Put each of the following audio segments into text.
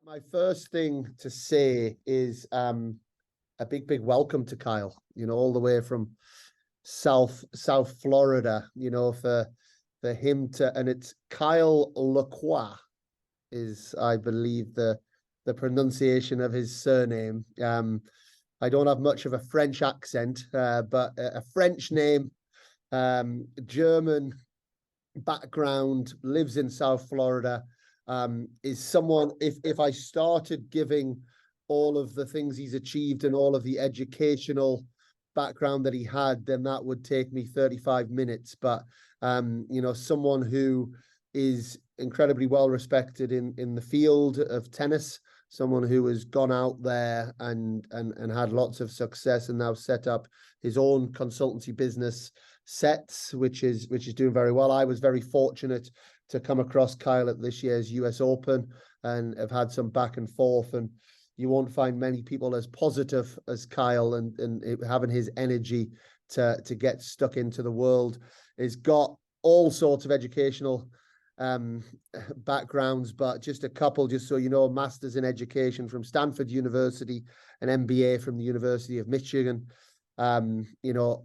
My first thing to say is a big welcome to Kyle. All the way from South Florida. For him to, and it's Kyle LaCroix is, I believe, the pronunciation of his surname. I don't have much of a French accent, but a French name, German background, lives in South Florida. Is someone, if I started giving all of the things he's achieved and all of the educational background that he had, then that would take me 35 minutes. But someone who is incredibly well respected in the field of tennis, someone who has gone out there and had lots of success and now set up his own consultancy business, Sets, which is doing very well. I was very fortunate to come across Kyle at this year's US Open and have had some back and forth, and you won't find many people as positive as Kyle and having his energy to get stuck into the world. He's got all sorts of educational backgrounds, but just a couple, just so you know: master's in education from Stanford University, an MBA from the University of Michigan.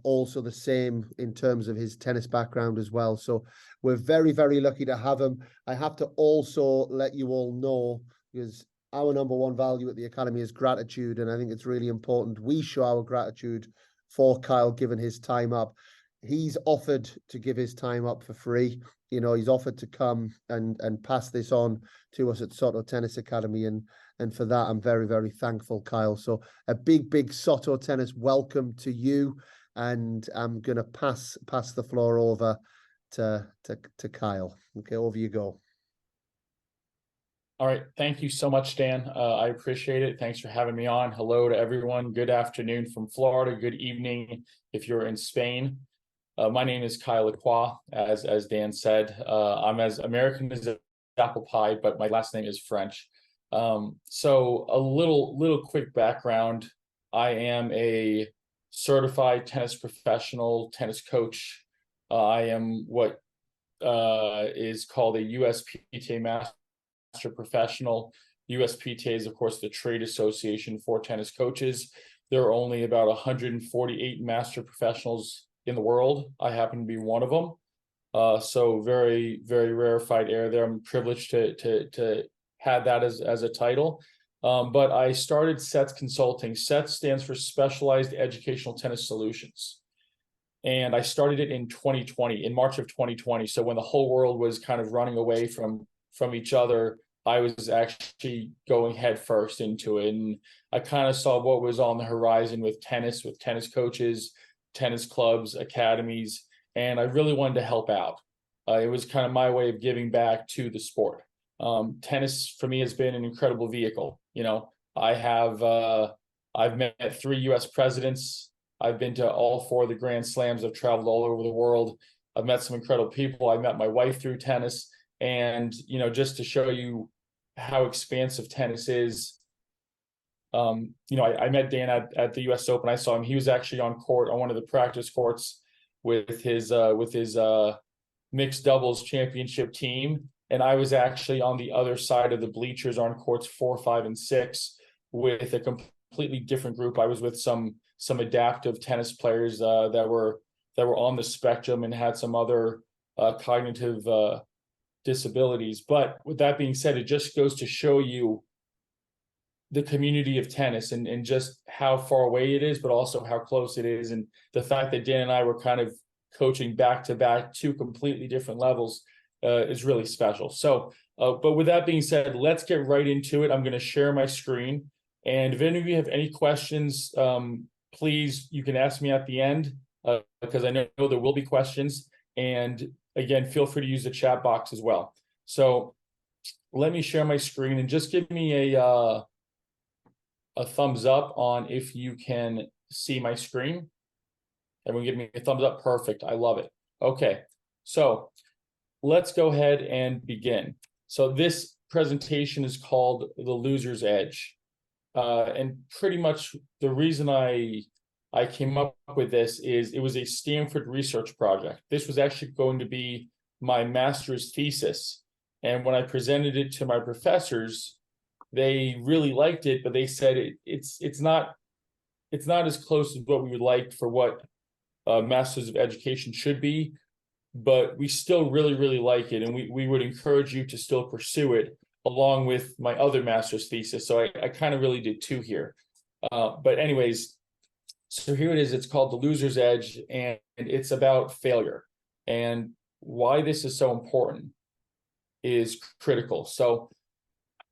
Also the same in terms of his tennis background as well. So we're very, very lucky to have him. I have to also let you all know, because our number one value at the Academy is gratitude, and I think it's really important we show our gratitude for Kyle giving his time up. He's offered to give his time up for free. He's offered to come and pass this on to us at Soto Tennis Academy, and for that, I'm very, very thankful, Kyle. So a big Soto Tennis welcome to you, and I'm gonna pass the floor over to Kyle. Okay, over you go. All right, thank you so much, Dan. I appreciate it. Thanks for having me on. Hello to everyone. Good afternoon from Florida. Good evening if you're in Spain. My name is Kyle LaCroix, as Dan said. I'm as American as apple pie, but my last name is French. So a little quick background. I am a certified tennis professional, tennis coach. I am what is called a USPTA Master Professional. USPTA is, of course, the trade association for tennis coaches. There are only about 148 master professionals in the world. I happen to be one of them. So very, very rarefied air there. I'm privileged to have that as a title. But I started SETS Consulting. SETS stands for Specialized Educational Tennis Solutions. And I started it in 2020, in March of 2020. So when the whole world was kind of running away from each other, I was actually going head first into it. And I kind of saw what was on the horizon with tennis coaches, tennis clubs, academies, and I really wanted to help out. It was kind of my way of giving back to the sport. Tennis for me has been an incredible vehicle. I've met 3 US presidents. I've been to all 4 of the Grand Slams. I've traveled all over the world. I've met some incredible people. I met my wife through tennis. And, just to show you how expansive tennis is, I met Dan at the US Open. I saw him. He was actually on court on one of the practice courts with his mixed doubles championship team. And I was actually on the other side of the bleachers on courts 4, 5, and 6 with a completely different group. I was with some adaptive tennis players that were on the spectrum and had some other cognitive disabilities. But with that being said, it just goes to show you the community of tennis and just how far away it is, but also how close it is. And the fact that Dan and I were kind of coaching back to back 2 completely different levels is really special. So, but with that being said, let's get right into it. I'm going to share my screen. And if any of you have any questions, please, you can ask me at the end because I know there will be questions. And again, feel free to use the chat box as well. So let me share my screen and just give me a thumbs up on if you can see my screen. Everyone give me a thumbs up. Perfect. I love it. Okay. So let's go ahead and begin. So this presentation is called The Loser's Edge. And pretty much the reason I came up with this is it was a Stanford research project. This was actually going to be my master's thesis. And when I presented it to my professors, they really liked it, but they said it's not as close as what we would like for what Masters of Education should be, but we still really like it, and we would encourage you to still pursue it along with my other master's thesis. So I kind of really did two here. But anyways, so here it is. It's called The Loser's Edge, and it's about failure. And why this is so important is critical. So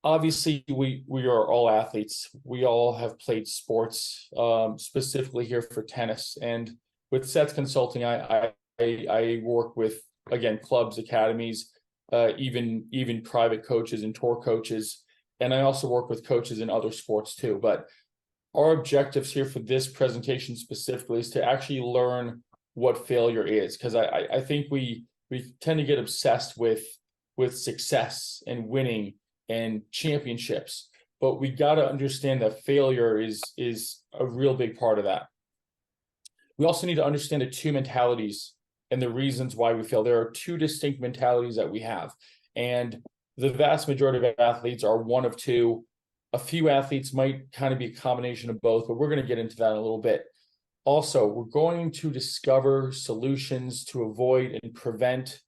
obviously we are all athletes. We all have played sports, specifically here for tennis. And with Sets Consulting, I work with, again, clubs, academies, even private coaches and tour coaches. And I also work with coaches in other sports too. But our objectives here for this presentation specifically is to actually learn what failure is, because I think we tend to get obsessed with success and winning and championships, but we got to understand that failure is a real big part of that. We also need to understand the two mentalities and the reasons why we fail. There are two distinct mentalities that we have, and the vast majority of athletes are one of two. A few athletes might kind of be a combination of both, but we're going to get into that in a little bit. Also, we're going to discover solutions to avoid and prevent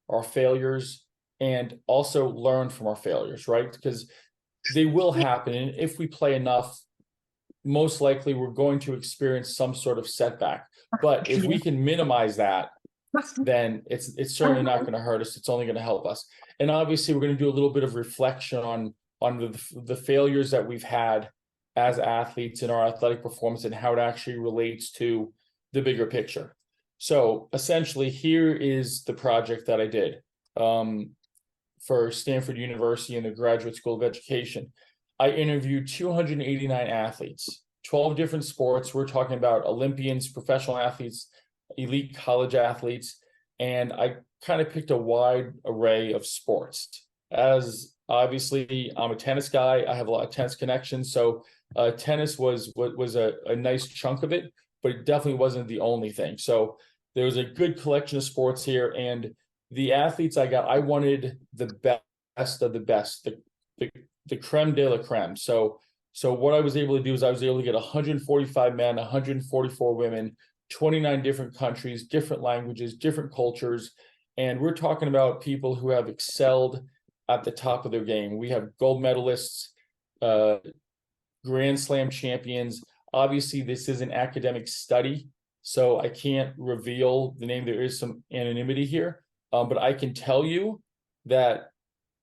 our failures, and also learn from our failures, right? Because they will happen. And if we play enough, most likely we're going to experience some sort of setback. But if we can minimize that, then it's certainly not going to hurt us. It's only going to help us. And obviously, we're going to do a little bit of reflection on the failures that we've had as athletes in our athletic performance and how it actually relates to the bigger picture. So essentially, here is the project that I did for Stanford University and the Graduate School of Education. I interviewed 289 athletes, 12 different sports. We're talking about Olympians, professional athletes, elite college athletes, and I kind of picked a wide array of sports. As obviously, I'm a tennis guy. I have a lot of tennis connections, so tennis was a nice chunk of it, but it definitely wasn't the only thing. So there was a good collection of sports here, and the athletes I got, I wanted the best of the best, the creme de la creme. So what I was able to do is I was able to get 145 men, 144 women, 29 different countries, different languages, different cultures, and we're talking about people who have excelled at the top of their game. We have gold medalists, Grand Slam champions. Obviously, this is an academic study, so I can't reveal the name. There is some anonymity here, but I can tell you that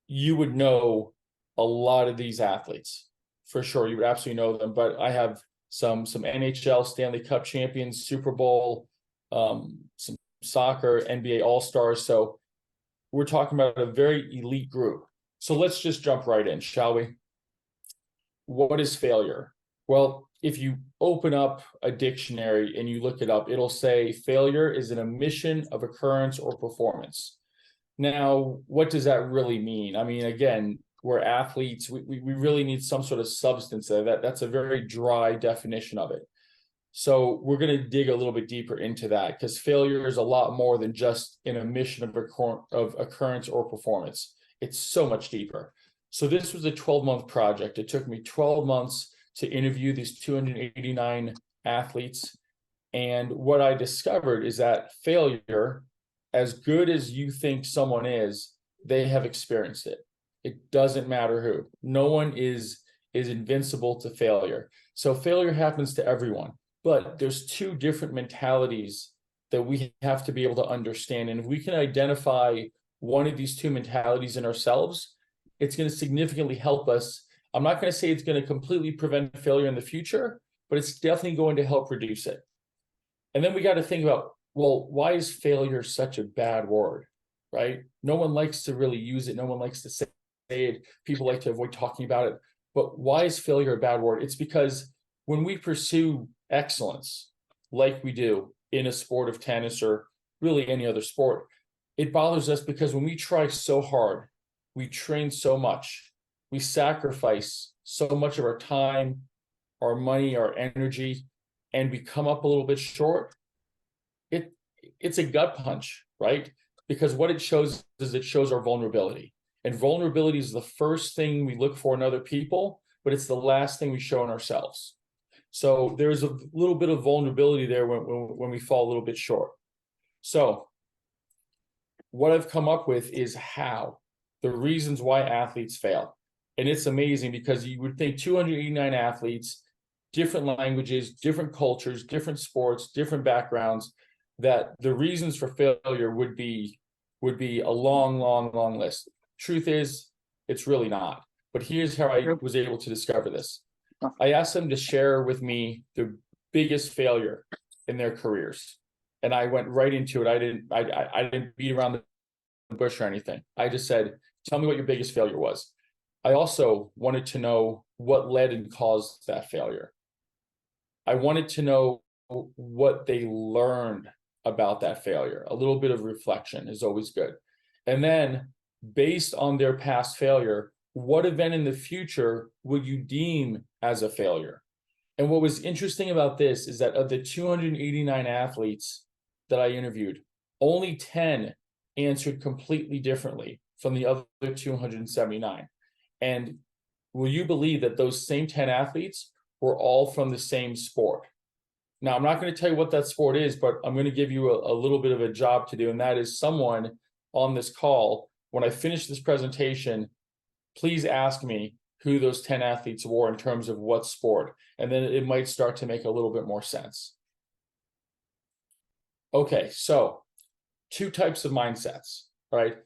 you would know a lot of these athletes for sure. You would absolutely know them. But I have some NHL Stanley Cup champions, Super Bowl, some soccer, NBA All-Stars. So we're talking about a very elite group. So let's just jump right in, shall we? What is failure? Well, if you open up a dictionary and you look it up, it'll say failure is an omission of occurrence or performance. Now, what does that really mean? I mean, again, we're athletes. We really need some sort of substance there. That's a very dry definition of it. So we're going to dig a little bit deeper into that, because failure is a lot more than just an omission of occurrence or performance. It's so much deeper. So this was a 12-month project. It took me 12 months to interview these 289 athletes. And what I discovered is that failure, as good as you think someone is, they have experienced it. It doesn't matter who. No one is invincible to failure. So failure happens to everyone. But there's two different mentalities that we have to be able to understand. And if we can identify one of these two mentalities in ourselves, it's going to significantly help us. I'm not going to say it's going to completely prevent failure in the future, but it's definitely going to help reduce it. And then we got to think about, well, why is failure such a bad word, right? No one likes to really use it. No one likes to say it. People like to avoid talking about it. But why is failure a bad word? It's because when we pursue excellence, like we do in a sport of tennis or really any other sport, it bothers us because when we try so hard, we train so much, we sacrifice so much of our time, our money, our energy, and we come up a little bit short, it's a gut punch, right? Because what it shows is it shows our vulnerability. And vulnerability is the first thing we look for in other people, but it's the last thing we show in ourselves. So there's a little bit of vulnerability there when we fall a little bit short. So what I've come up with is the reasons why athletes fail. And it's amazing because you would think 289 athletes, different languages, different cultures, different sports, different backgrounds, that the reasons for failure would be a long list. Truth is, it's really not. But here's how I was able to discover this. I asked them to share with me the biggest failure in their careers. And I went right into it. I didn't beat around the bush or anything. I just said, tell me what your biggest failure was. I also wanted to know what led and caused that failure. I wanted to know what they learned about that failure. A little bit of reflection is always good. And then, based on their past failure, what event in the future would you deem as a failure? And what was interesting about this is that of the 289 athletes that I interviewed, only 10 answered completely differently from the other 279. And will you believe that those same 10 athletes were all from the same sport? Now, I'm not going to tell you what that sport is, but I'm going to give you a little bit of a job to do. And that is, someone on this call, when I finish this presentation, please ask me who those 10 athletes were in terms of what sport. And then it might start to make a little bit more sense. Okay, so 2 types of mindsets, right?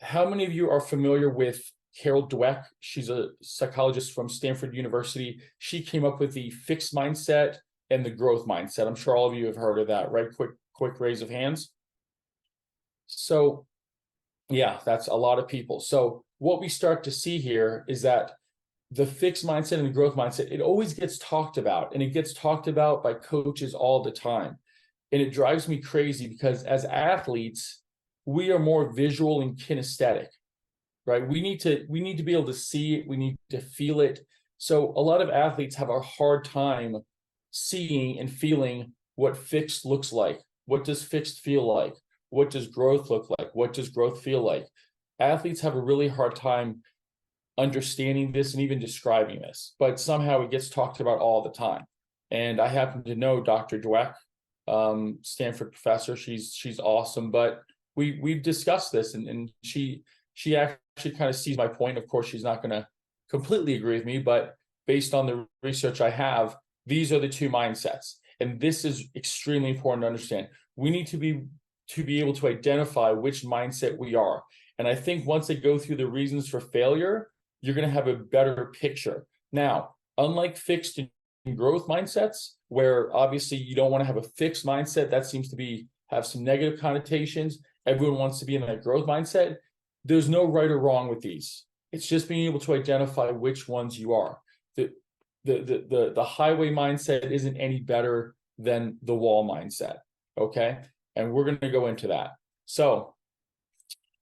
How many of you are familiar with Carol Dweck? She's a psychologist from Stanford University. She came up with the fixed mindset and the growth mindset. I'm sure all of you have heard of that, right? Quick raise of hands. So yeah, that's a lot of people. So what we start to see here is that the fixed mindset and the growth mindset, it always gets talked about, and it gets talked about by coaches all the time. And it drives me crazy because as athletes, we are more visual and kinesthetic, right? We need to be able to see it. We need to feel it. So a lot of athletes have a hard time seeing and feeling what fixed looks like. What does fixed feel like? What does growth look like? What does growth feel like? Athletes have a really hard time understanding this and even describing this, but somehow it gets talked about all the time. And I happen to know Dr. Dweck, Stanford professor. She's awesome, but we've discussed this, and she actually kind of sees my point. Of course, she's not going to completely agree with me, but based on the research I have, these are the 2 mindsets. And this is extremely important to understand. We need to be able to identify which mindset we are. And I think once they go through the reasons for failure, you're going to have a better picture. Now, unlike fixed and growth mindsets, where obviously you don't want to have a fixed mindset, that seems to have some negative connotations. Everyone wants to be in that growth mindset. There's no right or wrong with these. It's just being able to identify which ones you are. The highway mindset isn't any better than the wall mindset. Okay. And we're going to go into that. So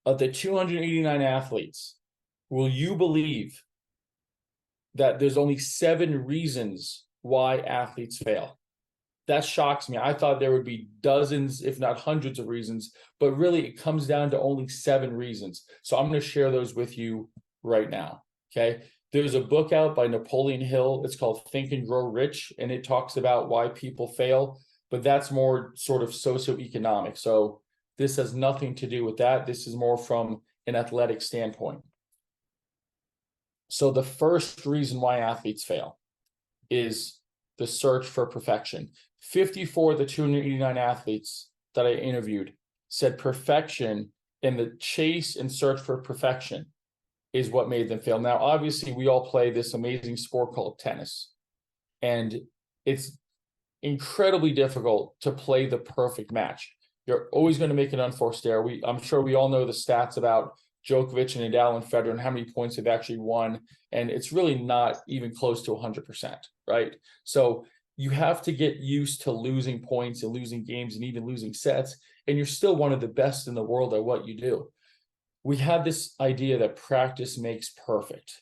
of the 289 athletes, will you believe that there's only 7 reasons why athletes fail? That shocks me. I thought there would be dozens, if not hundreds of reasons, but really it comes down to only 7 reasons. So I'm going to share those with you right now. Okay. There's a book out by Napoleon Hill. It's called Think and Grow Rich, and it talks about why people fail, but that's more sort of socioeconomic. So this has nothing to do with that. This is more from an athletic standpoint. So the first reason why athletes fail is the search for perfection. 54 of the 289 athletes that I interviewed said perfection, and the chase and search for perfection is what made them fail. Now, obviously, we all play this amazing sport called tennis, and it's incredibly difficult to play the perfect match. You're always going to make an unforced error. I'm sure we all know the stats about Djokovic and Nadal and Federer and how many points they've actually won, and it's really not even close to 100%, right? So you have to get used to losing points and losing games and even losing sets, and you're still one of the best in the world at what you do. We have this idea that practice makes perfect,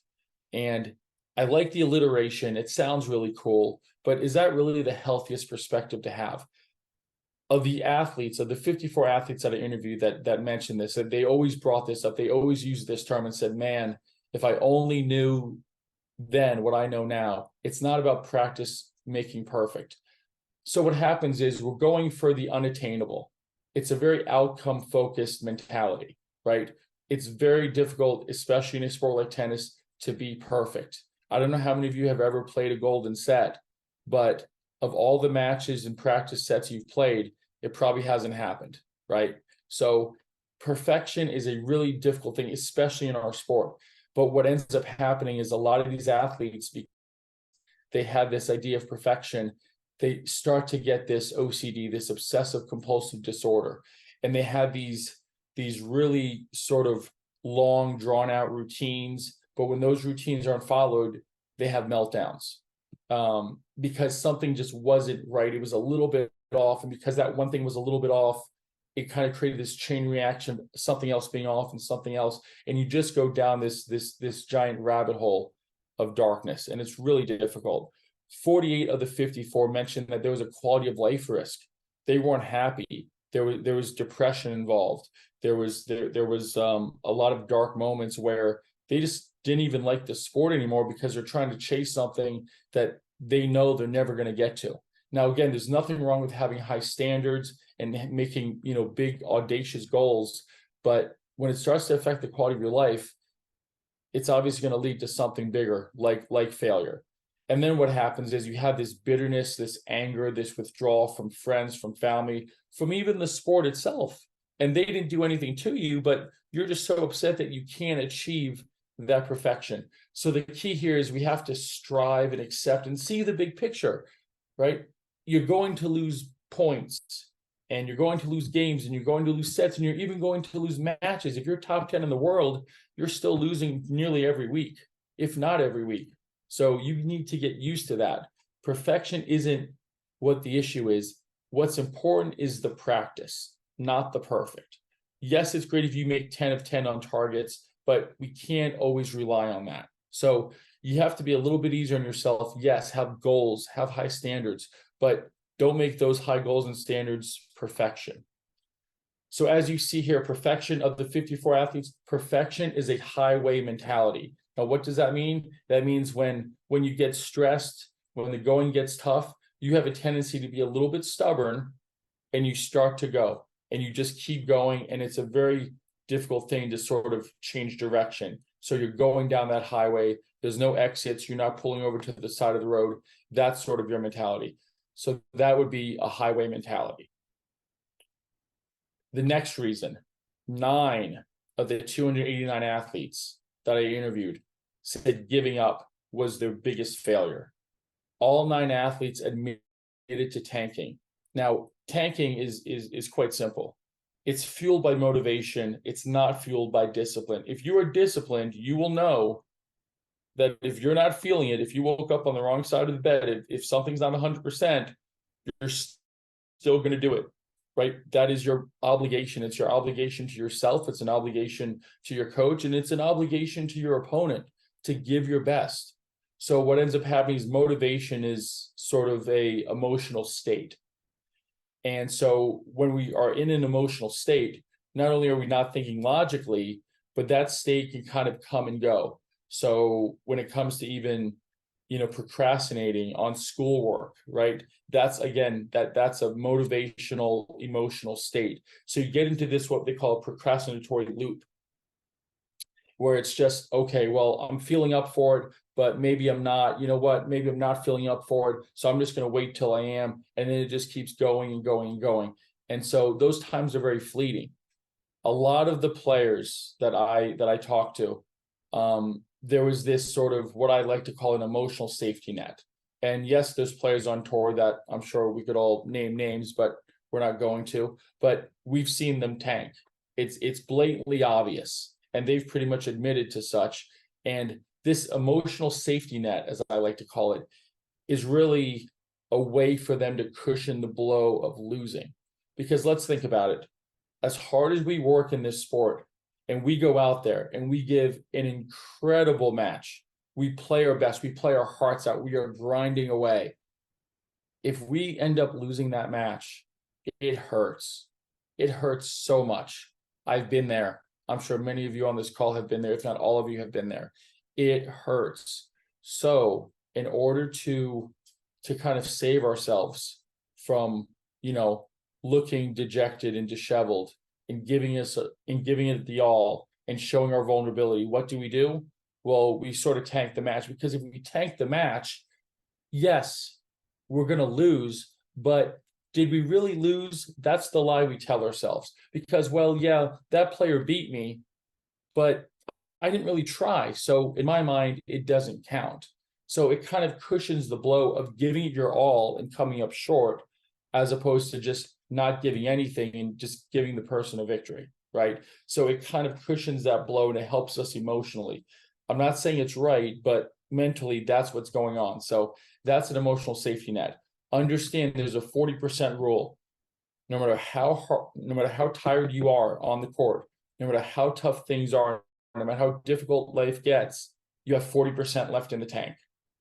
and I like the alliteration. It sounds really cool, but is that really the healthiest perspective to have? of the athletes, of the 54 athletes that I interviewed that mentioned this, that they always brought this up. They always used this term and said, man, if I only knew then what I know now. It's not about practice making perfect. So what happens is we're going for the unattainable. It's a very outcome focused mentality, right? It's very difficult, especially in a sport like tennis, to be perfect. I don't know how many of you have ever played a golden set, but of all the matches and practice sets you've played, it probably hasn't happened, right? So perfection is a really difficult thing, especially in our sport. But what ends up happening is a lot of these athletes, they have this idea of perfection, they start to get this OCD, this obsessive compulsive disorder, and they have these really sort of long drawn out routines. But when those routines aren't followed, they have meltdowns because something just wasn't right. It was a little bit off, and because that one thing was a little bit off, it kind of created this chain reaction, something else being off and something else, and you just go down this giant rabbit hole of darkness, and it's really difficult. 48 of the 54 mentioned that there was a quality of life risk. They weren't happy. There was depression involved. There was a lot of dark moments where they just didn't even like the sport anymore because they're trying to chase something that they know they're never going to get to. Now, again, there's nothing wrong with having high standards and making, big audacious goals, but when it starts to affect the quality of your life, it's obviously going to lead to something bigger, like failure. And then what happens is you have this bitterness, this anger, this withdrawal from friends, from family, from even the sport itself. And they didn't do anything to you, but you're just so upset that you can't achieve that perfection. So the key here is we have to strive and accept and see the big picture, right? You're going to lose points, and you're going to lose games, and you're going to lose sets, and you're even going to lose matches. If you're top 10 in the world, you're still losing nearly every week, if not every week. So you need to get used to that. Perfection isn't what the issue is. What's important is the practice, not the perfect. Yes, it's great if you make 10 of 10 on targets, but we can't always rely on that. So you have to be a little bit easier on yourself. Yes, have goals, have high standards, but don't make those high goals and standards perfection. So as you see here, perfection of the 54 athletes, perfection is a highway mentality. Now, what does that mean? That means when you get stressed, when the going gets tough, you have a tendency to be a little bit stubborn, and you start to go, and you just keep going, and it's a very difficult thing to sort of change direction. So you're going down that highway, there's no exits, you're not pulling over to the side of the road. That's sort of your mentality. So that would be a highway mentality. The next reason, 9 of the 289 athletes that I interviewed said giving up was their biggest failure. All 9 athletes admitted to tanking. Now, tanking is quite simple. It's fueled by motivation. It's not fueled by discipline. If you are disciplined, you will know that if you're not feeling it, if you woke up on the wrong side of the bed, if something's not 100%, you're still going to do it, right? That is your obligation. It's your obligation to yourself. It's an obligation to your coach, and it's an obligation to your opponent to give your best. So what ends up happening is motivation is sort of a emotional state. And so when we are in an emotional state, not only are we not thinking logically, but that state can kind of come and go. So when it comes to even, procrastinating on schoolwork, right? That's again, that's a motivational, emotional state. So you get into this, what they call a procrastinatory loop, where it's just, okay, well, I'm feeling up for it, but maybe I'm not, maybe I'm not feeling up for it. So I'm just going to wait till I am. And then it just keeps going and going and going. And so those times are very fleeting. A lot of the players that I talked to, there was this sort of what I like to call an emotional safety net. And yes, there's players on tour that I'm sure we could all name names, but we're not going to. But we've seen them tank. It's blatantly obvious, and they've pretty much admitted to such. And this emotional safety net, as I like to call it, is really a way for them to cushion the blow of losing. Because let's think about it. As hard as we work in this sport, and we go out there and we give an incredible match, we play our best, we play our hearts out, we are grinding away. If we end up losing that match, it hurts. It hurts so much. I've been there. I'm sure many of you on this call have been there, if not all of you have been there. It hurts. So in order to kind of save ourselves from, looking dejected and disheveled and giving it the all and showing our vulnerability, what do? Well, we sort of tank the match, because if we tank the match, yes, we're going to lose, but did we really lose? That's the lie we tell ourselves, because, well, yeah, that player beat me, but I didn't really try. So in my mind, it doesn't count. So it kind of cushions the blow of giving it your all and coming up short, as opposed to just not giving anything and just giving the person a victory, right? So it kind of cushions that blow and it helps us emotionally. I'm not saying it's right, but mentally that's what's going on. So that's an emotional safety net. Understand there's a 40% rule. No matter how tired you are on the court, no matter how tough things are, no matter how difficult life gets, you have 40% left in the tank.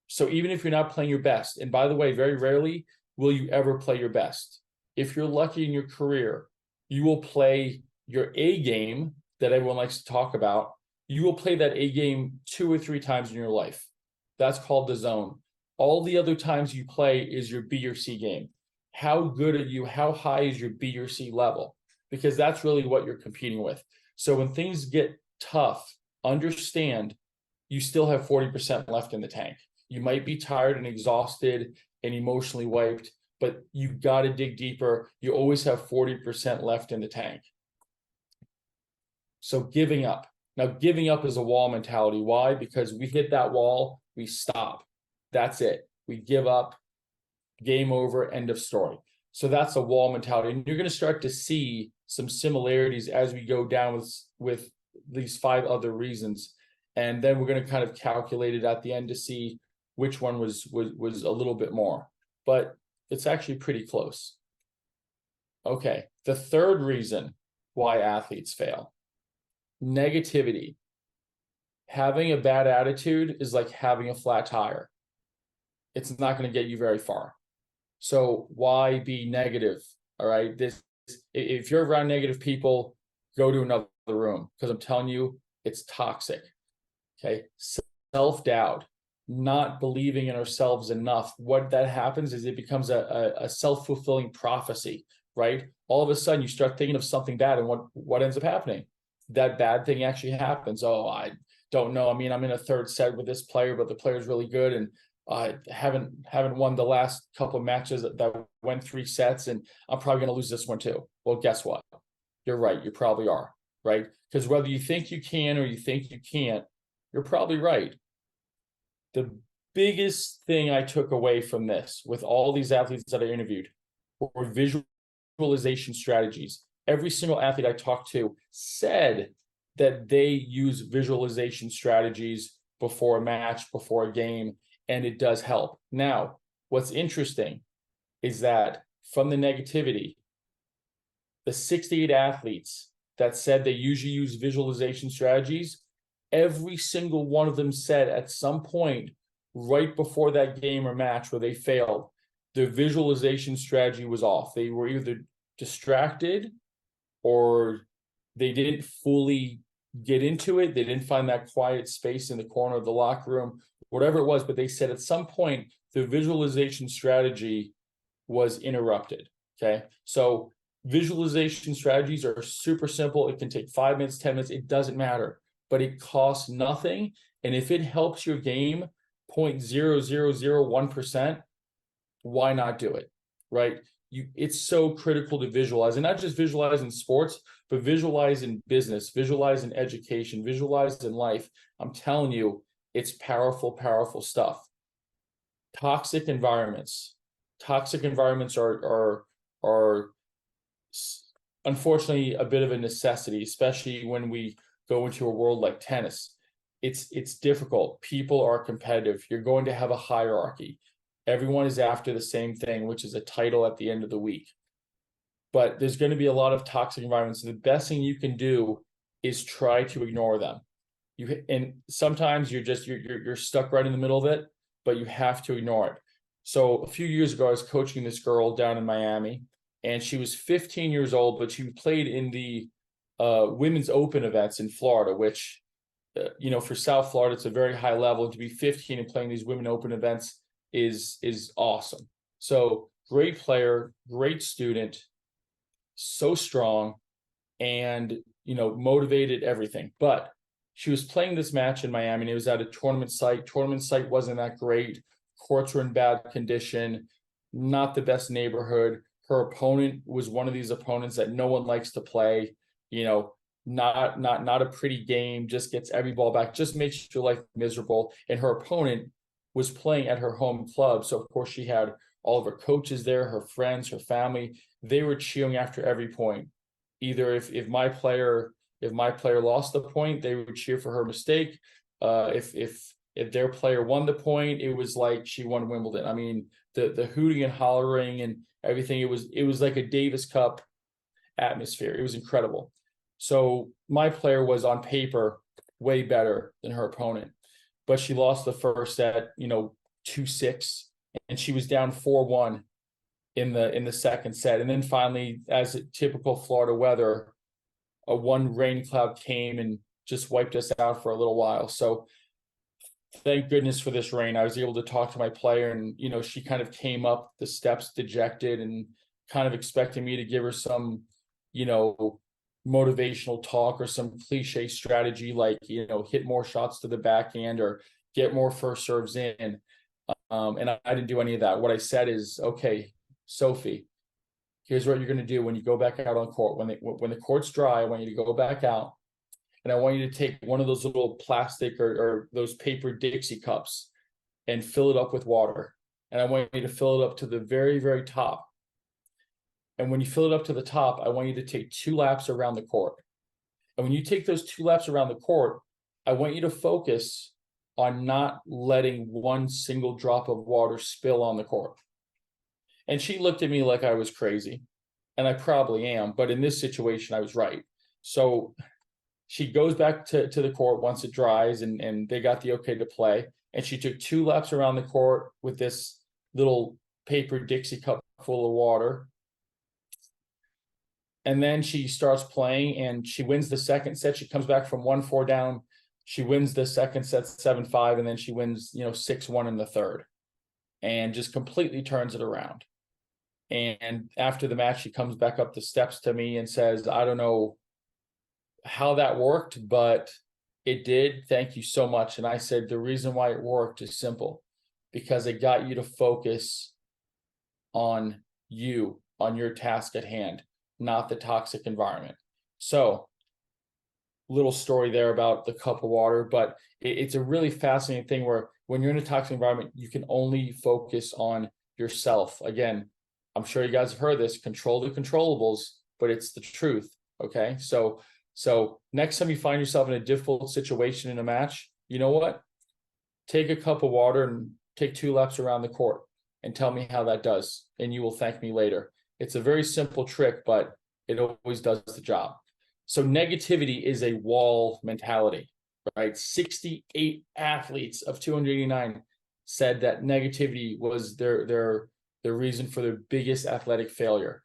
So even if you're not playing your best, and by the way, very rarely will you ever play your best. If you're lucky in your career, you will play your A game that everyone likes to talk about. You will play that A game 2 or 3 times in your life. That's called the zone. All the other times you play is your B or C game. How good are you? How high is your B or C level? Because that's really what you're competing with. So when things get tough, understand you still have 40% left in the tank. You might be tired and exhausted and emotionally wiped, but you got to dig deeper. You always have 40% left in the tank. So giving up. Now, giving up is a wall mentality. Why? Because we hit that wall, we stop. That's it. We give up, game over, end of story. So that's a wall mentality. And you're going to start to see some similarities as we go down with these 5 other reasons. And then we're going to kind of calculate it at the end to see which one was a little bit more. But it's actually pretty close. Okay, the third reason why athletes fail: negativity. Having a bad attitude is like having a flat tire. It's not going to get you very far. So why be negative? All right. If you're around negative people, go to another room, because I'm telling you, it's toxic. Okay. Self-doubt, not believing in ourselves enough. What that happens is it becomes a self-fulfilling prophecy, right? All of a sudden you start thinking of something bad, and what ends up happening? That bad thing actually happens. Oh, I don't know. I mean, I'm in a third set with this player, but the player's really good, and I haven't won the last couple of matches that went 3 sets, and I'm probably going to lose this one too. Well, guess what? You're right. You probably are, right? Because whether you think you can or you think you can't, you're probably right. The biggest thing I took away from this with all these athletes that I interviewed were visualization strategies. Every single athlete I talked to said that they use visualization strategies before a match, before a game, and it does help. Now, what's interesting is that from the negativity, the 68 athletes that said they usually use visualization strategies, every single one of them said at some point right before that game or match where they failed, their visualization strategy was off. They were either distracted or they didn't fully get into it. They didn't find that quiet space in the corner of the locker room, whatever it was. But they said at some point, the visualization strategy was interrupted. Okay. So visualization strategies are super simple. It can take 5 minutes, 10 minutes. It doesn't matter, but it costs nothing. And if it helps your game 0.0001%, why not do it? Right? It's so critical to visualize, and not just visualize in sports, but visualize in business, visualize in education, visualize in life. I'm telling you, it's powerful, powerful stuff. Toxic environments. Toxic environments are unfortunately a bit of a necessity, especially when we go into a world like tennis. It's difficult. People are competitive. You're going to have a hierarchy. Everyone is after the same thing, which is a title at the end of the week. But there's going to be a lot of toxic environments. The best thing you can do is try to ignore them. And sometimes you're stuck right in the middle of it, but you have to ignore it. So a few years ago, I was coaching this girl down in Miami, and she was 15 years old, but she played in the women's open events in Florida, which, you know, for South Florida, it's a very high level. And to be 15 and playing these women open events is awesome. So great player, great student, so strong, and, you know, motivated, everything. But she was playing this match in Miami, and it was at a tournament site. Tournament site wasn't that great. Courts were in bad condition, not the best neighborhood. Her opponent was one of these opponents that no one likes to play. You know, not a pretty game, just gets every ball back, just makes your life miserable. And her opponent was playing at her home club. So of course she had all of her coaches there, her friends, her family. They were cheering after every point. Either if my player lost the point, they would cheer for her mistake. If their player won the point, it was like she won Wimbledon. I mean, the hooting and hollering and everything, it was like a Davis Cup atmosphere. It was incredible. So my player was on paper way better than her opponent, but she lost the first set, you know, 2-6, and she was down 4-1 in the second set. And then finally, as a typical Florida weather, one rain cloud came and just wiped us out for a little while. So thank goodness for this rain. I was able to talk to my player, and, you know, she kind of came up the steps dejected and kind of expecting me to give her some, you know, motivational talk or some cliche strategy, like, you know, hit more shots to the backhand or get more first serves in. And I didn't do any of that. What I said is, okay, Sophie, here's what you're going to do when you go back out on court. When the court's dry, I want you to go back out, and I want you to take one of those little plastic or those paper Dixie cups and fill it up with water. And I want you to fill it up to the very, very top. And when you fill it up to the top, I want you to take 2 laps around the court. And when you take those 2 laps around the court, I want you to focus on not letting one single drop of water spill on the court. And she looked at me like I was crazy, and I probably am, but in this situation, I was right. So she goes back to the court once it dries, and they got the okay to play. And she took 2 laps around the court with this little paper Dixie cup full of water. And then she starts playing, and she wins the second set. She comes back from 1-4 down. She wins the second set 7-5, and then she wins, you know, 6-1 in the third, and just completely turns it around. And after the match, she comes back up the steps to me and says, I don't know how that worked, but it did. Thank you so much. And I said, the reason why it worked is simple, because it got you to focus on you, on your task at hand, not the toxic environment. So, little story there about the cup of water, but it's a really fascinating thing where when you're in a toxic environment, you can only focus on yourself. Again, I'm sure you guys have heard this, control the controllables, but it's the truth. Okay. So next time you find yourself in a difficult situation in a match, you know what? Take a cup of water and take 2 laps around the court and tell me how that does. And you will thank me later. It's a very simple trick, but it always does the job. So negativity is a wall mentality, right? 68 athletes of 289 said that negativity was their reason for their biggest athletic failure.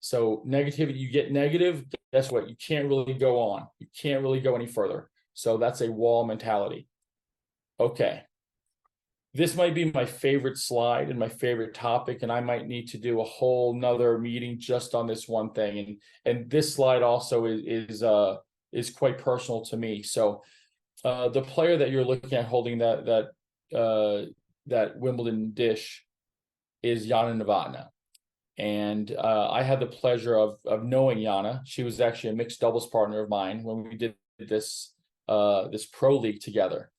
So negativity, you get negative, guess what? You can't really go on. You can't really go any further. So that's a wall mentality. Okay. This might be my favorite slide and my favorite topic, and I might need to do a whole nother meeting just on this one thing. And this slide also is quite personal to me. So the player that you're looking at holding that Wimbledon dish is Yana Novotná. And I had the pleasure of knowing Yana. She was actually a mixed doubles partner of mine when we did this pro league together.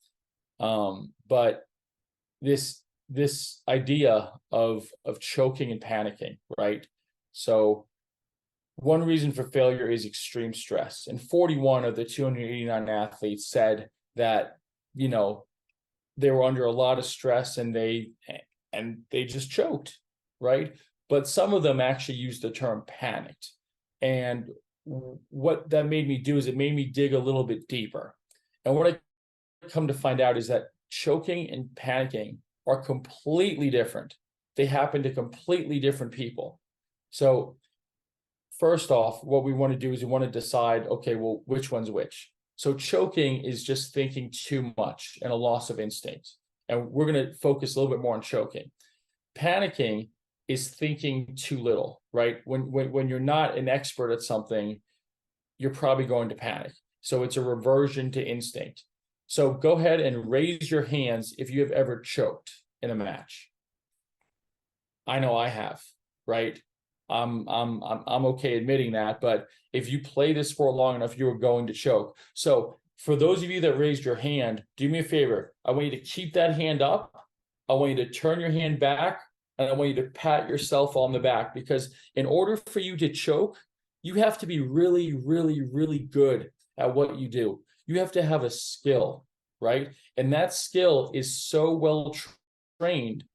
But this idea of choking and panicking, right? So one reason for failure is extreme stress. And 41 of the 289 athletes said that, you know, they were under a lot of stress and they just choked, right? But some of them actually used the term panicked. And what that made me do is it made me dig a little bit deeper. And what I come to find out is that choking and panicking are completely different. They happen to completely different people. So first off, what we want to do is we want to decide, okay, well, which one's which. So choking is just thinking too much and a loss of instinct. And we're going to focus a little bit more on choking. Panicking is thinking too little, right? When you're not an expert at something, you're probably going to panic. So it's a reversion to instinct. So go ahead and raise your hands if you have ever choked in a match. I know I have, right? I'm okay admitting that, but if you play this sport long enough, you are going to choke. So for those of you that raised your hand, do me a favor. I want you to keep that hand up. I want you to turn your hand back, and I want you to pat yourself on the back, because in order for you to choke, you have to be really, really, really good at what you do. You have to have a skill, right? And that skill is so well trained,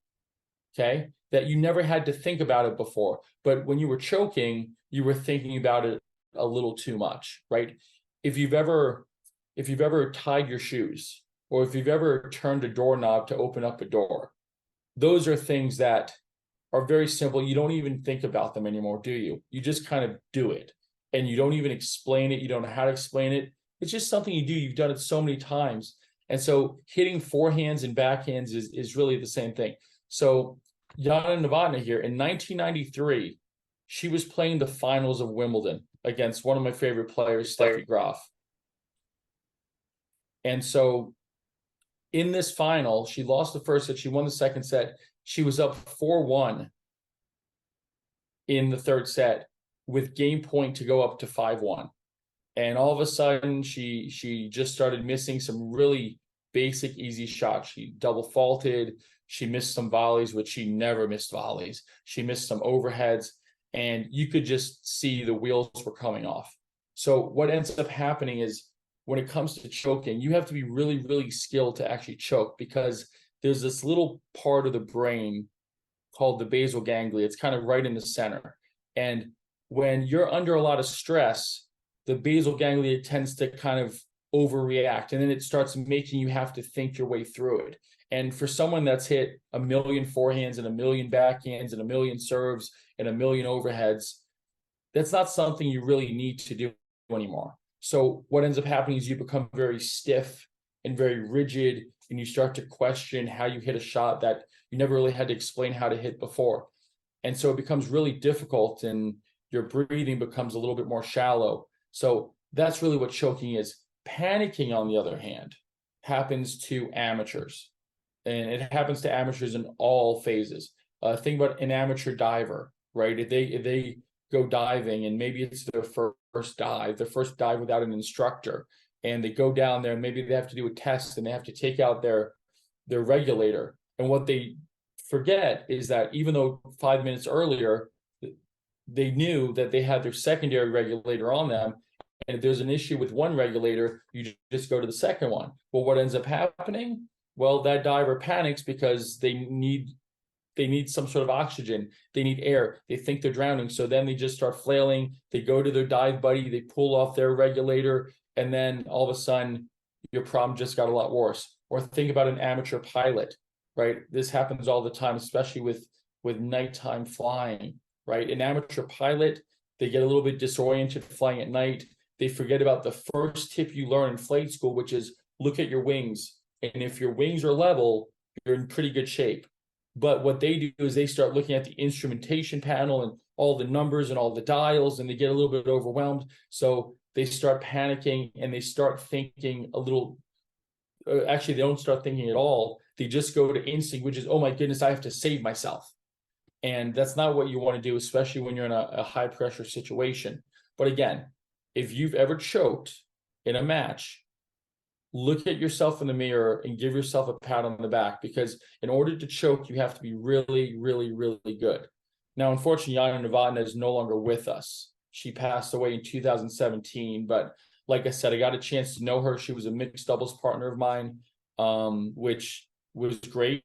okay, that you never had to think about it before. But when you were choking, you were thinking about it a little too much, right? If you've ever tied your shoes, or if you've ever turned a doorknob to open up a door, those are things that are very simple. You don't even think about them anymore, do you? You just kind of do it, and you don't even explain it. You don't know how to explain it. It's just something you do. You've done it so many times. And so hitting forehands and backhands is really the same thing. So Yana Novotná here in 1993, she was playing the finals of Wimbledon against one of my favorite players, Steffi Graf. And so in this final, she lost the first set. She won the second set. She was up 4-1 in the third set with game point to go up to 5-1. And all of a sudden, she just started missing some really basic, easy shots. She double faulted. She missed some volleys, which she never missed volleys. She missed some overheads, and you could just see the wheels were coming off. So what ends up happening is, when it comes to choking, you have to be really, really skilled to actually choke, because there's this little part of the brain called the basal ganglia. It's kind of right in the center. And when you're under a lot of stress, the basal ganglia tends to kind of overreact, and then it starts making you have to think your way through it. And for someone that's hit 1 million forehands and 1 million backhands and 1 million serves and 1 million overheads, that's not something you really need to do anymore. So what ends up happening is you become very stiff and very rigid, and you start to question how you hit a shot that you never really had to explain how to hit before. And so it becomes really difficult, and your breathing becomes a little bit more shallow. So that's really what choking is. Panicking, on the other hand, happens to amateurs, and it happens to amateurs in all phases. Think about an amateur diver, right? If they go diving, and maybe it's their first dive without an instructor, and they go down there, and maybe they have to do a test, and they have to take out their regulator. And what they forget is that even though 5 minutes earlier they knew that they had their secondary regulator on them, and if there's an issue with one regulator, you just go to the second one. Well, what ends up happening? Well, that diver panics because they need some sort of oxygen. They need air. They think they're drowning. So then they just start flailing. They go to their dive buddy. They pull off their regulator. And then all of a sudden, your problem just got a lot worse. Or think about an amateur pilot, right? This happens all the time, especially with nighttime flying, right? An amateur pilot, they get a little bit disoriented flying at night. They forget about the first tip you learn in flight school, which is look at your wings. And if your wings are level, you're in pretty good shape. But what they do is they start looking at the instrumentation panel and all the numbers and all the dials, and they get a little bit overwhelmed. So they start panicking, and they start thinking a little, actually, they don't start thinking at all. They just go to instinct, which is, oh my goodness, I have to save myself. And that's not what you want to do, especially when you're in a high pressure situation. But again, if you've ever choked in a match, look at yourself in the mirror and give yourself a pat on the back, because in order to choke, you have to be really, really, really good. Now, unfortunately, Yana Novotná is no longer with us. She passed away in 2017, but like I said, I got a chance to know her. She was a mixed doubles partner of mine, which was great,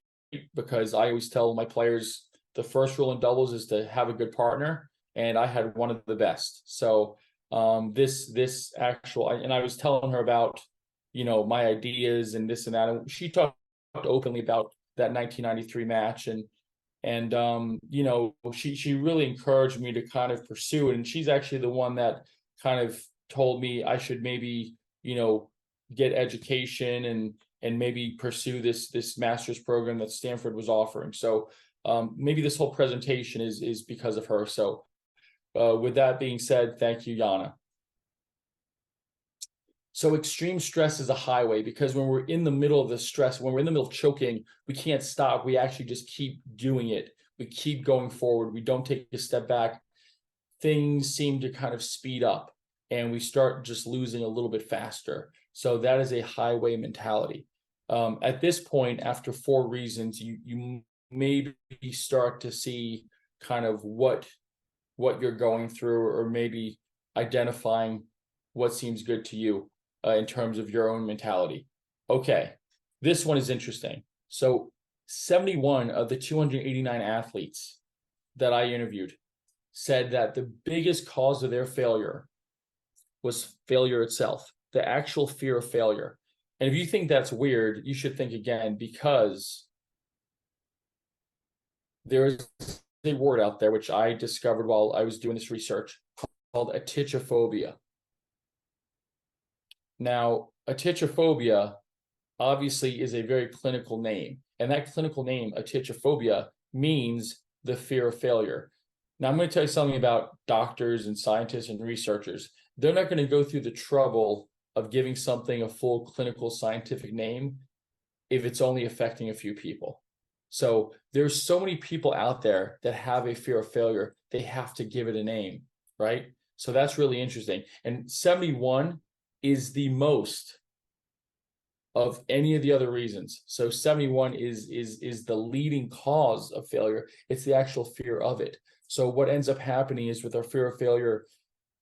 because I always tell my players the first rule in doubles is to have a good partner, and I had one of the best. So this actual, and I was telling her about, my ideas and this and that. And she talked openly about that 1993 match. And And you know, she really encouraged me to kind of pursue it. And she's actually the one that kind of told me I should maybe, you know, get education and maybe pursue this master's program that Stanford was offering. So maybe this whole presentation is because of her. So with that being said, thank you, Yana. So extreme stress is a highway, because when we're in the middle of the stress, when we're in the middle of choking, we can't stop. We actually just keep doing it. We keep going forward. We don't take a step back. Things seem to kind of speed up and we start just losing a little bit faster. So that is a highway mentality. At this point, after 4 reasons, you maybe start to see kind of what you're going through, or maybe identifying what seems good to you in terms of your own mentality. Okay, this one is interesting. So 71 of the 289 athletes that I interviewed said that the biggest cause of their failure was failure itself, the actual fear of failure. And if you think that's weird, you should think again, because there's a word out there which I discovered while I was doing this research called atichophobia. Now, atichophobia obviously is a very clinical name, and that clinical name, atichophobia, means the fear of failure. Now, I'm going to tell you something about doctors and scientists and researchers. They're not going to go through the trouble of giving something a full clinical scientific name if it's only affecting a few people. So there's so many people out there that have a fear of failure, they have to give it a name, right? So that's really interesting. And 71 is the most of any of the other reasons. So 71 is the leading cause of failure. It's the actual fear of it. So what ends up happening is, with our fear of failure,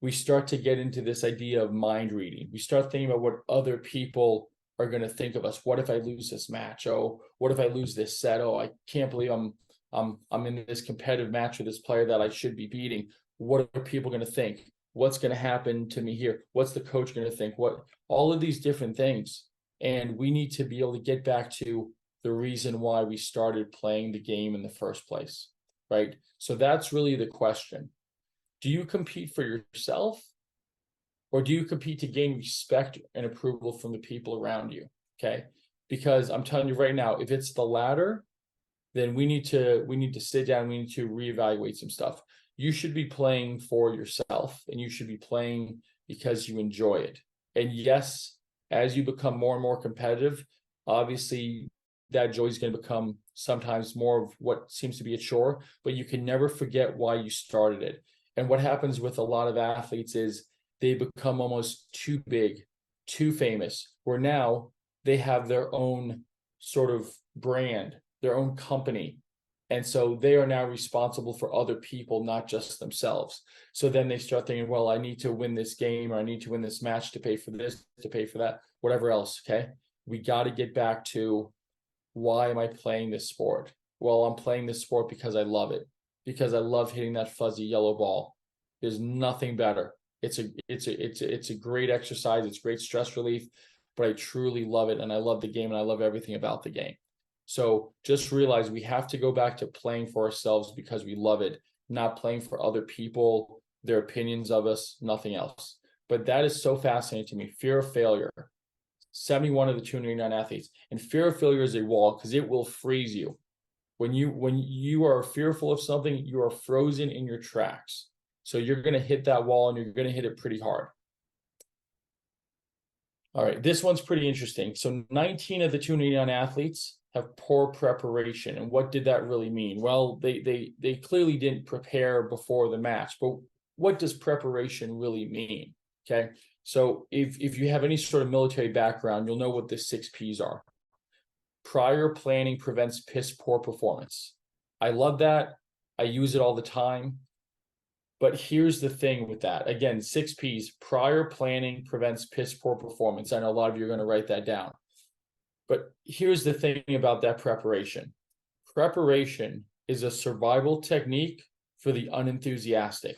we start to get into this idea of mind reading. We start thinking about what other people are going to think of us. What if I lose this match? Oh, what if I lose this set? Oh, I can't believe I'm in this competitive match with this player that I should be beating. What are people going to think? What's going to happen to me here? What's the coach going to think? What, all of these different things. And we need to be able to get back to the reason why we started playing the game in the first place, right? So that's really the question. Do you compete for yourself, or do you compete to gain respect and approval from the people around you? Okay. Because I'm telling you right now, if it's the latter, then we need to sit down, we need to reevaluate some stuff. You should be playing for yourself, and you should be playing because you enjoy it. And yes, as you become more and more competitive, obviously that joy is going to become sometimes more of what seems to be a chore, but you can never forget why you started it. And what happens with a lot of athletes is they become almost too big, too famous, where now they have their own sort of brand, their own company. And so they are now responsible for other people, not just themselves. So then they start thinking, well, I need to win this game, or I need to win this match to pay for this, to pay for that, whatever else. Okay. We got to get back to, why am I playing this sport? Well, I'm playing this sport because I love it, because I love hitting that fuzzy yellow ball. There's nothing better. It's a great exercise. It's great stress relief, but I truly love it. And I love the game, and I love everything about the game. So just realize we have to go back to playing for ourselves because we love it, not playing for other people, their opinions of us, nothing else. But that is so fascinating to me. Fear of failure. 71 of the 289 athletes. And fear of failure is a wall, because it will freeze you. When you are fearful of something, you are frozen in your tracks. So you're going to hit that wall, and you're going to hit it pretty hard. All right, this one's pretty interesting. So 19 of the 289 athletes have poor preparation. And what did that really mean? Well, they clearly didn't prepare before the match, but what does preparation really mean? Okay, so if you have any sort of military background, you'll know what the 6 P's are. Prior planning prevents piss poor performance. I love that. I use it all the time. But here's the thing with that. Again, 6 P's, prior planning prevents piss poor performance. I know a lot of you are going to write that down. But here's the thing about that preparation. Preparation is a survival technique for the unenthusiastic.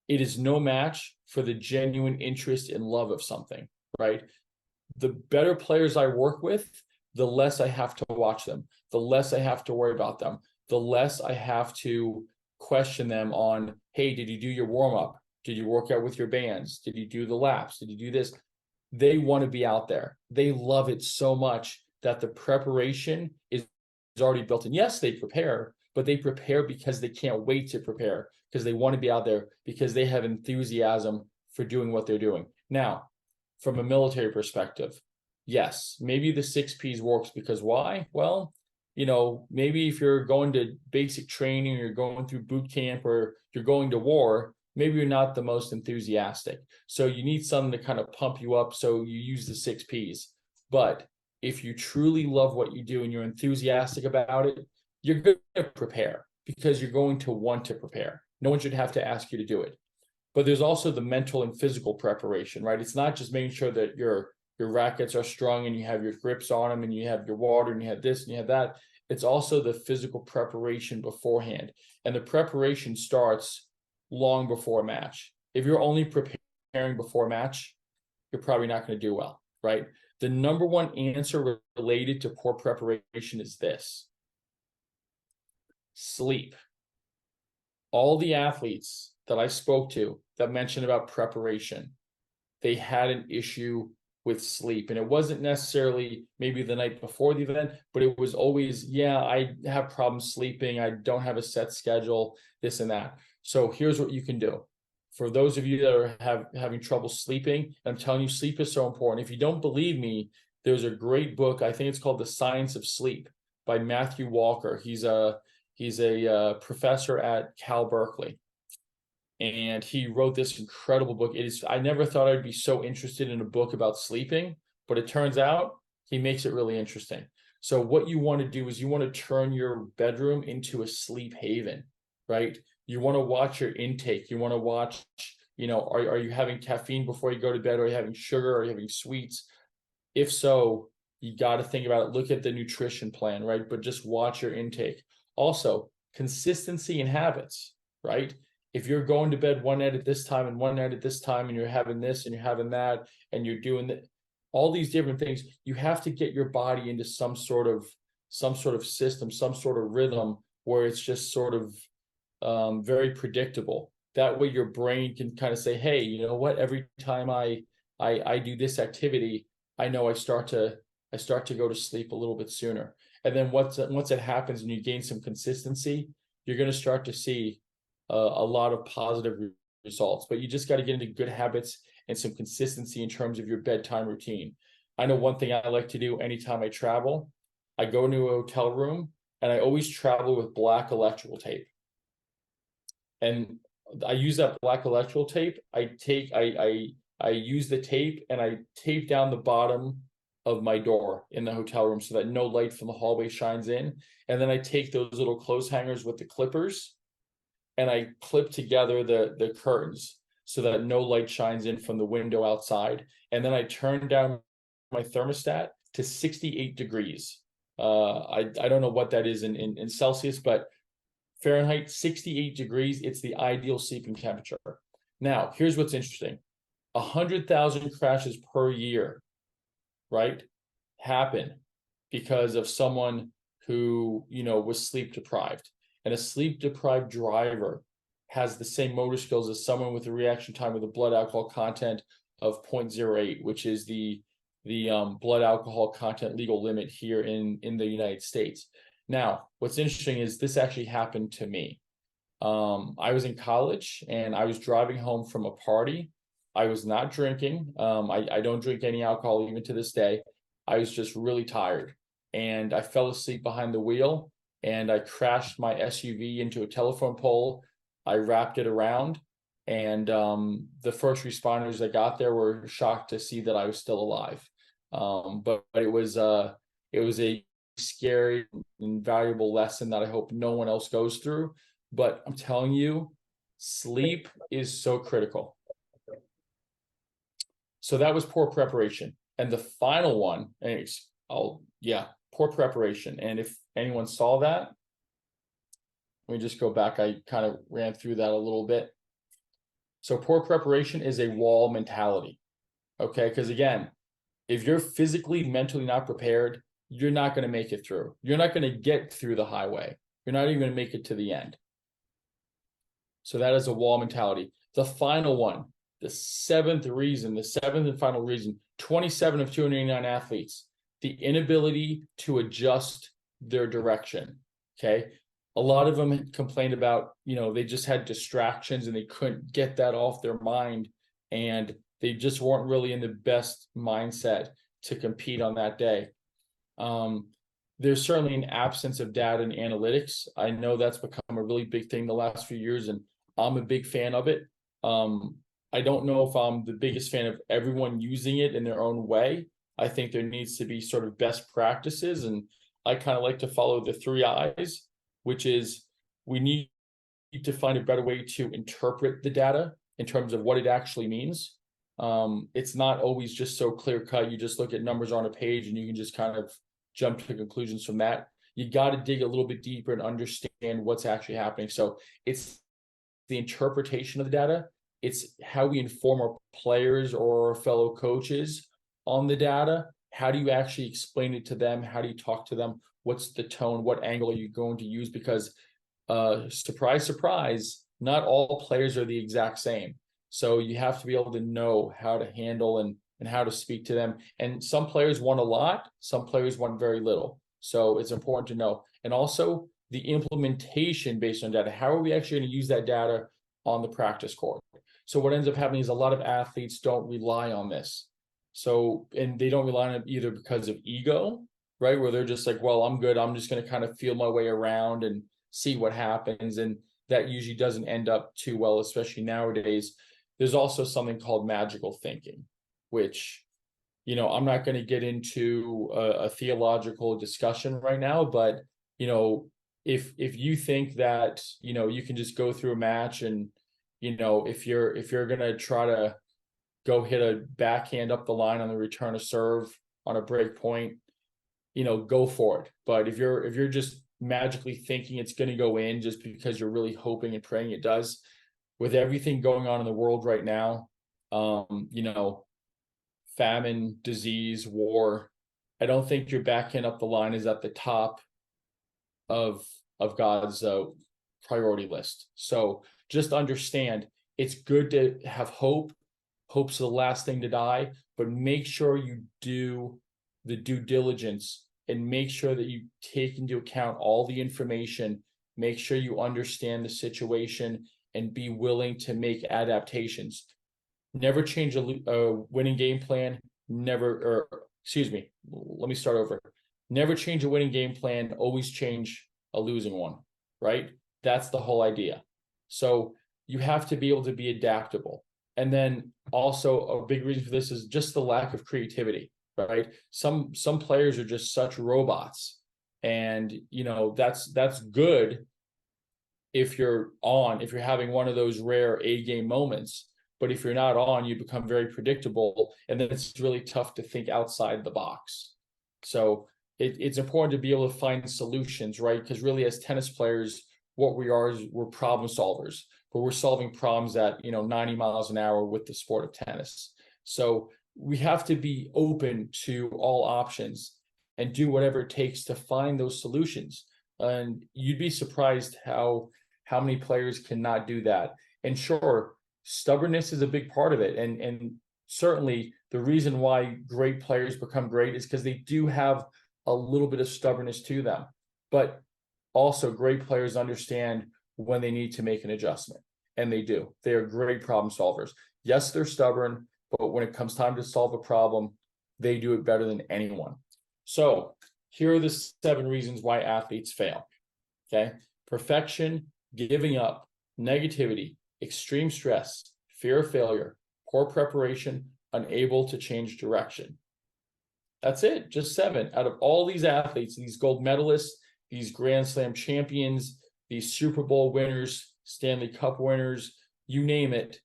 It is no match for the genuine interest and love of something, right? The better players I work with, the less I have to watch them, the less I have to worry about them, the less I have to question them on, hey, did you do your warm-up? Did you work out with your bands? Did you do the laps? Did you do this? They want to be out there. They love it so much that the preparation is already built in. Yes, they prepare, but they prepare because they can't wait to prepare, because they want to be out there, because they have enthusiasm for doing what they're doing. Now, from a military perspective, yes, maybe the 6Ps works because why? Well, maybe if you're going to basic training, or you're going through boot camp, or you're going to war, maybe you're not the most enthusiastic. So you need something to kind of pump you up. So you use the 6Ps. But if you truly love what you do and you're enthusiastic about it, you're going to prepare because you're going to want to prepare. No one should have to ask you to do it. But there's also the mental and physical preparation, right? It's not just making sure that your rackets are strung and you have your grips on them and you have your water and you have this and you have that. It's also the physical preparation beforehand. And the preparation starts long before a match. If you're only preparing before a match, you're probably not going to do well, right? The number one answer related to poor preparation is this: sleep. All the athletes that I spoke to that mentioned about preparation, they had an issue with sleep. And it wasn't necessarily maybe the night before the event, but it was always, yeah, I have problems sleeping. I don't have a set schedule, this and that. So here's what you can do. For those of you that are having trouble sleeping, I'm telling you, sleep is so important. If you don't believe me, there's a great book. I think it's called The Science of Sleep by Matthew Walker. He's a professor at Cal Berkeley. And he wrote this incredible book. I never thought I'd be so interested in a book about sleeping, but it turns out he makes it really interesting. So what you want to do is you want to turn your bedroom into a sleep haven, right? You want to watch your intake. You want to watch, are you having caffeine before you go to bed? Are you having sugar? Are you having sweets? If so, you got to think about it. Look at the nutrition plan, right? But just watch your intake. Also, consistency in habits, right? If you're going to bed one night at this time and one night at this time, and you're having this and you're having that, and you're doing all these different things, you have to get your body into some sort of system, some sort of rhythm where it's just sort of very predictable. That way your brain can kind of say, hey, you know what? Every time I do this activity, I know I start to go to sleep a little bit sooner. And then once it happens and you gain some consistency, you're going to start to see a lot of positive results. But you just got to get into good habits and some consistency in terms of your bedtime routine. I know one thing I like to do anytime I travel, I go into a hotel room and I always travel with black electrical tape. And I use that black electrical tape. I use the tape and I tape down the bottom of my door in the hotel room so that no light from the hallway shines in. And then I take those little clothes hangers with the clippers and I clip together the curtains so that no light shines in from the window outside. And then I turn down my thermostat to 68 degrees. I don't know what that is in Celsius, but Fahrenheit, 68 degrees, it's the ideal sleeping temperature. Now, here's what's interesting. 100,000 crashes per year, right, happen because of someone who, was sleep deprived. And a sleep deprived driver has the same motor skills as someone with a reaction time with a blood alcohol content of 0.08, which is the blood alcohol content legal limit here in the United States. Now, what's interesting is this actually happened to me. I was in college and I was driving home from a party. I was not drinking. I don't drink any alcohol even to this day. I was just really tired and I fell asleep behind the wheel and I crashed my SUV into a telephone pole. I wrapped it around and the first responders that got there were shocked to see that I was still alive. But it was a scary and valuable lesson that I hope no one else goes through. But I'm telling you, sleep is so critical. So that was poor preparation. And the final one, poor preparation. And if anyone saw that, let me just go back. I kind of ran through that a little bit. So poor preparation is a wall mentality. Okay, because again, if you're physically, mentally not prepared, you're not going to make it through. You're not going to get through the highway. You're not even going to make it to the end. So that is a wall mentality. The final one, the seventh and final reason, 27 of 289 athletes, the inability to adjust their direction. Okay. A lot of them complained about, they just had distractions and they couldn't get that off their mind. And they just weren't really in the best mindset to compete on that day. There's certainly an absence of data and analytics. I know that's become a really big thing the last few years, and I'm a big fan of it. I don't know if I'm the biggest fan of everyone using it in their own way. I think there needs to be sort of best practices, and I kind of like to follow the 3 I's, which is we need to find a better way to interpret the data in terms of what it actually means. It's not always just so clear cut. You just look at numbers on a page and you can just kind of jump to conclusions from that. You got to dig a little bit deeper and understand what's actually happening. So it's the interpretation of the data. It's how we inform our players or our fellow coaches on the data. How do you actually explain it to them? How do you talk to them? What's the tone? What angle are you going to use? Because surprise, surprise, not all players are the exact same. So you have to be able to know how to handle and how to speak to them. And some players want a lot, some players want very little. So it's important to know. And also the implementation based on data. How are we actually going to use that data on the practice court? So what ends up happening is a lot of athletes don't rely on this. So, and they don't rely on it either because of ego, right? Where they're just like, well, I'm good. I'm just going to kind of feel my way around and see what happens. And that usually doesn't end up too well, especially nowadays. There's also something called magical thinking, which, I'm not going to get into a theological discussion right now, but, if you think that, you can just go through a match and, if you're going to try to go hit a backhand up the line on the return of serve on a break point, go for it. But if you're just magically thinking it's going to go in just because you're really hoping and praying it does, with everything going on in the world right now, famine, disease, war, I don't think your backhand up the line is at the top of God's priority list. So just understand it's good to have hope. Hope's the last thing to die, but make sure you do the due diligence and make sure that you take into account all the information, make sure you understand the situation and be willing to make adaptations. Never change a winning game plan. Never change a winning game plan. Always change a losing one, right? That's the whole idea. So you have to be able to be adaptable. And then also a big reason for this is just the lack of creativity, right? Some players are just such robots, and that's good if you're having one of those rare A game moments. But if you're not on, you become very predictable, and then it's really tough to think outside the box. So it's important to be able to find solutions, right? Because really, as tennis players, what we are is we're problem solvers, but we're solving problems at 90 miles an hour with the sport of tennis. So we have to be open to all options and do whatever it takes to find those solutions. And you'd be surprised how many players cannot do that. And sure, stubbornness is a big part of it. And certainly the reason why great players become great is because they do have a little bit of stubbornness to them. But also great players understand when they need to make an adjustment. And they do. They are great problem solvers. Yes, they're stubborn, but when it comes time to solve a problem, they do it better than anyone. So here are the 7 reasons why athletes fail. Okay. Perfection, giving up, negativity, extreme stress, fear of failure, poor preparation, unable to change direction. That's it. Just 7 out of all these athletes, these gold medalists, these Grand Slam champions, these Super Bowl winners, Stanley Cup winners, you name it.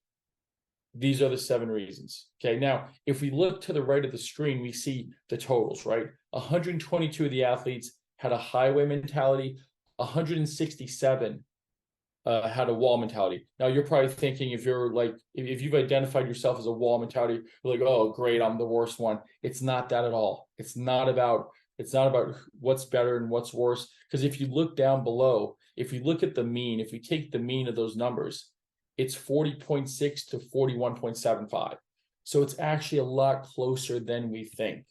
These are the 7 reasons. Okay. Now, if we look to the right of the screen, we see the totals, right? 122 of the athletes had a highway mentality. 167 had a wall mentality. Now you're probably thinking, if you've identified yourself as a wall mentality, you're like, oh great, I'm the worst one. It's not that at all. It's not about It's not about what's better and what's worse. Because if you look down below, if you look at the mean, if you take the mean of those numbers, it's 40.6 to 41.75. So it's actually a lot closer than we think,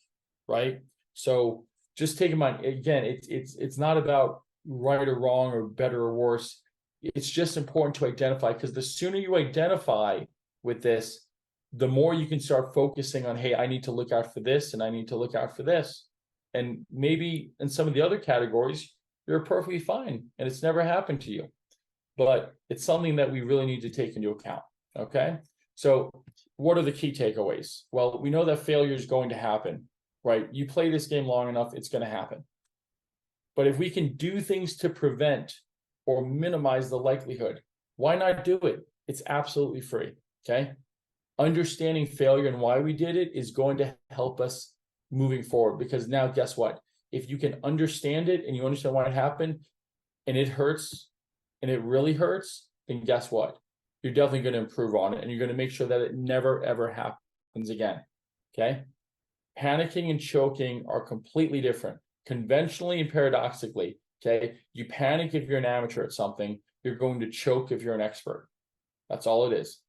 right? So just take in mind, again, it's not about right or wrong or better or worse. It's just important to identify, because the sooner you identify with this, the more you can start focusing on, hey, I need to look out for this and I need to look out for this. And maybe in some of the other categories, you're perfectly fine and it's never happened to you. But it's something that we really need to take into account. Okay. So what are the key takeaways? Well, we know that failure is going to happen, right? You play this game long enough, it's going to happen. But if we can do things to prevent or minimize the likelihood, why not do it? It's absolutely free. Okay. Understanding failure and why we did it is going to help us moving forward, because now guess what? If you can understand it and you understand why it happened and it hurts and it really hurts, then guess what? You're definitely going to improve on it and you're going to make sure that it never, ever happens again. Okay. Panicking and choking are completely different, conventionally and paradoxically. Okay. You panic if you're an amateur at something, you're going to choke if you're an expert. That's all it is.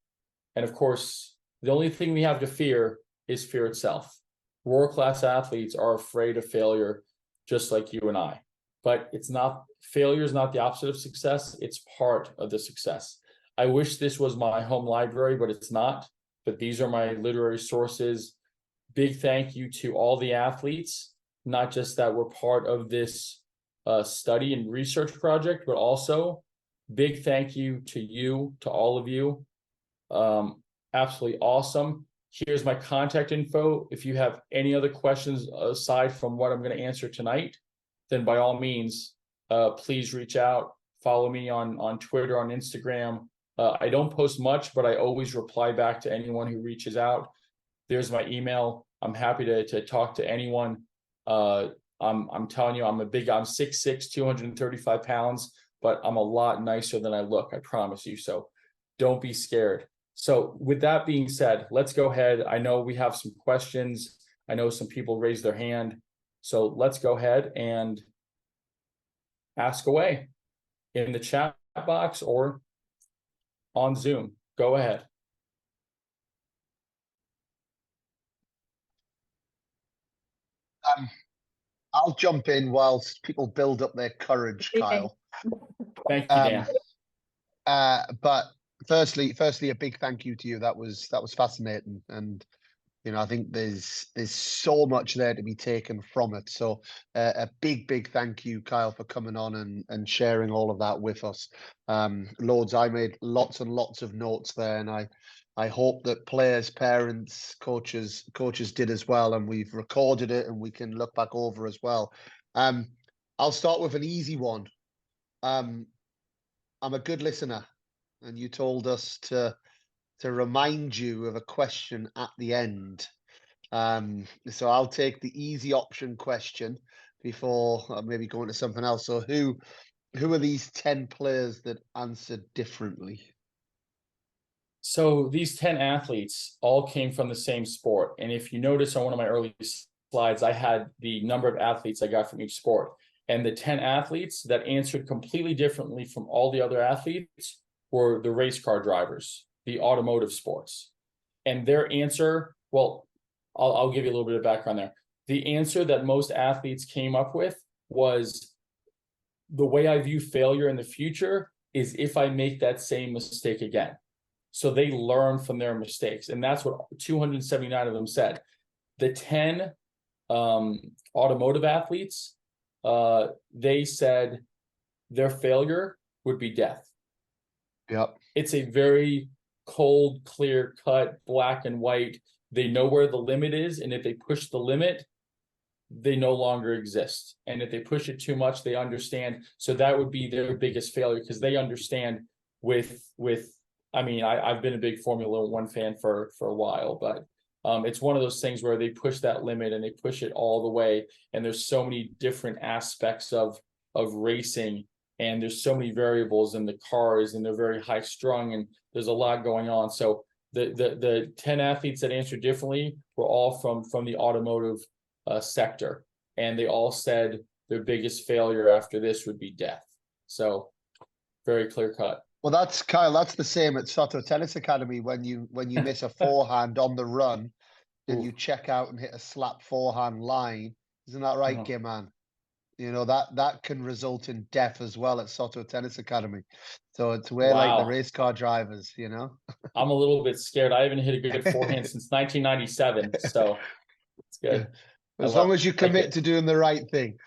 And of course, the only thing we have to fear is fear itself. World-class athletes are afraid of failure, just like you and I. But it's not, failure is not the opposite of success. It's part of the success. I wish this was my home library, but it's not. But these are my literary sources. Big thank you to all the athletes, not just that were part of this study and research project, but also big thank you to you, to all of you. Absolutely awesome. Here's my contact info. If you have any other questions aside from what I'm going to answer tonight, then by all means, please reach out. Follow me on Twitter, on Instagram. I don't post much, but I always reply back to anyone who reaches out. There's my email. I'm happy to talk to anyone. I'm telling you, I'm 6'6", 235 pounds, but I'm a lot nicer than I look, I promise you. So don't be scared. So with that being said, let's go ahead. I know we have some questions. I know some people raised their hand. So let's go ahead and ask away in the chat box or on Zoom. Go ahead. I'll jump in whilst people build up their courage, Kyle. Thank you, Dan. But firstly, a big thank you to you. That was fascinating, and I think there's so much there to be taken from it. So a big thank you, Kyle, for coming on and sharing all of that with us. Loads. I made lots and lots of notes there, and I hope that players, parents, coaches did as well, and we've recorded it and we can look back over as well. I'll start with an easy one. I'm a good listener, and you told us to remind you of a question at the end. So I'll take the easy option question before maybe going to something else. So who are these 10 players that answered differently? So these 10 athletes all came from the same sport. And if you notice on one of my early slides, I had the number of athletes I got from each sport. And the 10 athletes that answered completely differently from all the other athletes were the race car drivers, the automotive sports. And their answer, well, I'll give you a little bit of background there. The answer that most athletes came up with was, the way I view failure in the future is if I make that same mistake again. So they learn from their mistakes. And that's what 279 of them said. The 10 automotive athletes, they said their failure would be death. Yep. It's a very cold, clear cut, black and white. They know where the limit is. And if they push the limit, they no longer exist. And if they push it too much, they understand. So that would be their biggest failure, because they understand I mean, I've been a big Formula One fan for a while, but it's one of those things where they push that limit and they push it all the way. And there's so many different aspects of racing, and there's so many variables in the cars, and they're very high strung, and there's a lot going on. So the 10 athletes that answered differently were all from the automotive sector. and they all said their biggest failure after this would be death. So very clear cut. Well, that's Kyle. That's the same at Soto Tennis Academy. When you miss a forehand on the run, and you check out and hit a slap forehand line, isn't that right, gay man? You know, that can result in death as well at Soto Tennis Academy. So it's where like the race car drivers, you know. I'm a little bit scared. I haven't hit a good forehand since 1997, so it's good. As long as you commit to doing the right thing.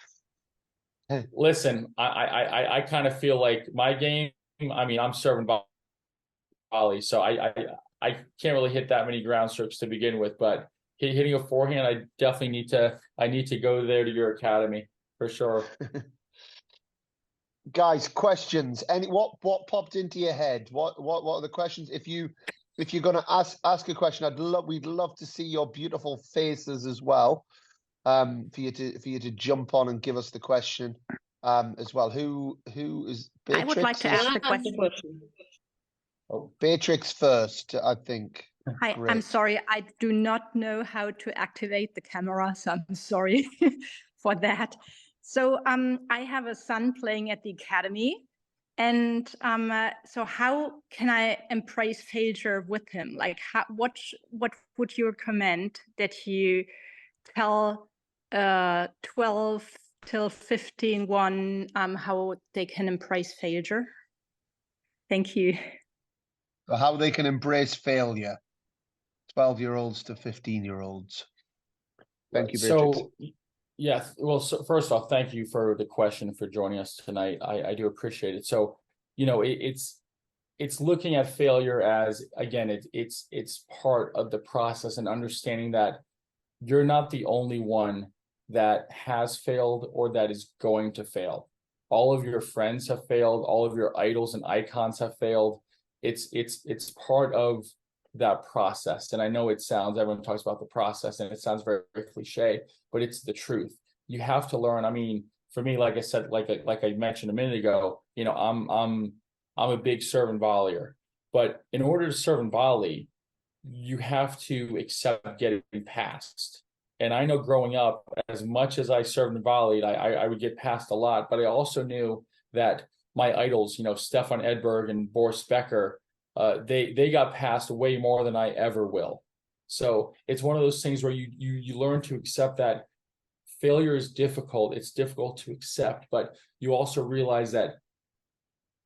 Listen, I kind of feel like my game, I mean, I'm serving volley, so I can't really hit that many ground strokes to begin with, but hitting a forehand, I definitely need to go there to your academy for sure. Guys, questions. What popped into your head? What are the questions? If you're gonna ask a question, we'd love to see your beautiful faces as well. For you to jump on and give us the question as well. Who is Beatrix? I would like to ask the question. Oh, Beatrix first, I think. Hi, I'm sorry, I do not know how to activate the camera, so I'm sorry for that. So I have a son playing at the academy, and so how can I embrace failure with him? Like, what would you recommend that you tell 12 till 15 one how they can embrace failure? Thank you. So how they can embrace failure, 12-year-olds to 15-year-olds. Thank you, Beatrix. So, yeah, well, so first off, thank you for the question, for joining us tonight. I do appreciate it. So, you know, it's looking at failure as, again, it's part of the process, and understanding that you're not the only one that has failed or that is going to fail. All of your friends have failed. All of your idols and icons have failed. It's part of that process. And I know everyone talks about the process and it sounds very, very cliche, but it's the truth. You have to learn. I mean, for me, like I said, like I mentioned a minute ago, you know, I'm a big serve and volleyer, but in order to serve and volley, you have to accept getting passed. And I know growing up, as much as I served and volleyed, I would get passed a lot, but I also knew that my idols, you know, Stefan Edberg and Boris Becker, they got passed way more than I ever will. So it's one of those things where you learn to accept that failure is difficult. It's difficult to accept, but you also realize that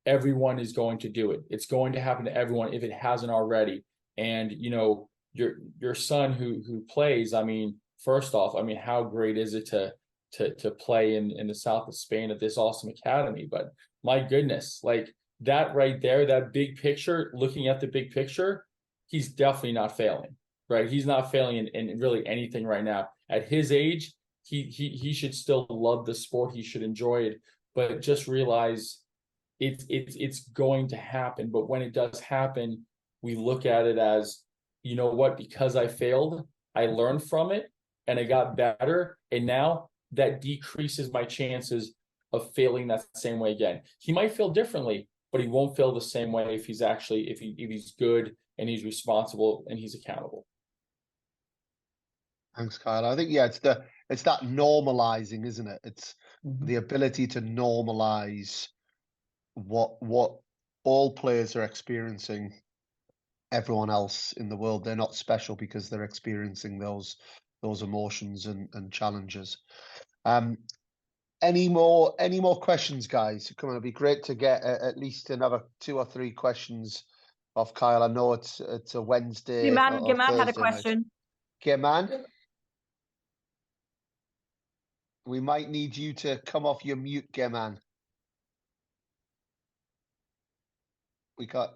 everyone is going to do it. It's going to happen to everyone if it hasn't already. And, you know, your son who plays, I mean, first off, I mean, how great is it to play in the south of Spain at this awesome academy? But my goodness, like that right there, that big picture, looking at the big picture, he's definitely not failing, right? He's not failing in really anything right now. At his age, he should still love the sport. He should enjoy it, but just realize it's going to happen. But when it does happen, we look at it as, you know what, because I failed, I learned from it and I got better. And now that decreases my chances of failing that same way again. He might fail differently, but he won't fail the same way if he's good and he's responsible and he's accountable. Thanks, Kyle. I think, yeah, it's that normalizing, isn't it? It's the ability to normalize what all players are experiencing. Everyone else in the world, they're not special because they're experiencing those emotions and challenges. Any more questions, guys? Come on, it'd be great to get at least another 2 or 3 questions off Kyle. I know it's a Wednesday. Geman had a question. Geman, we might need you to come off your mute, Geman.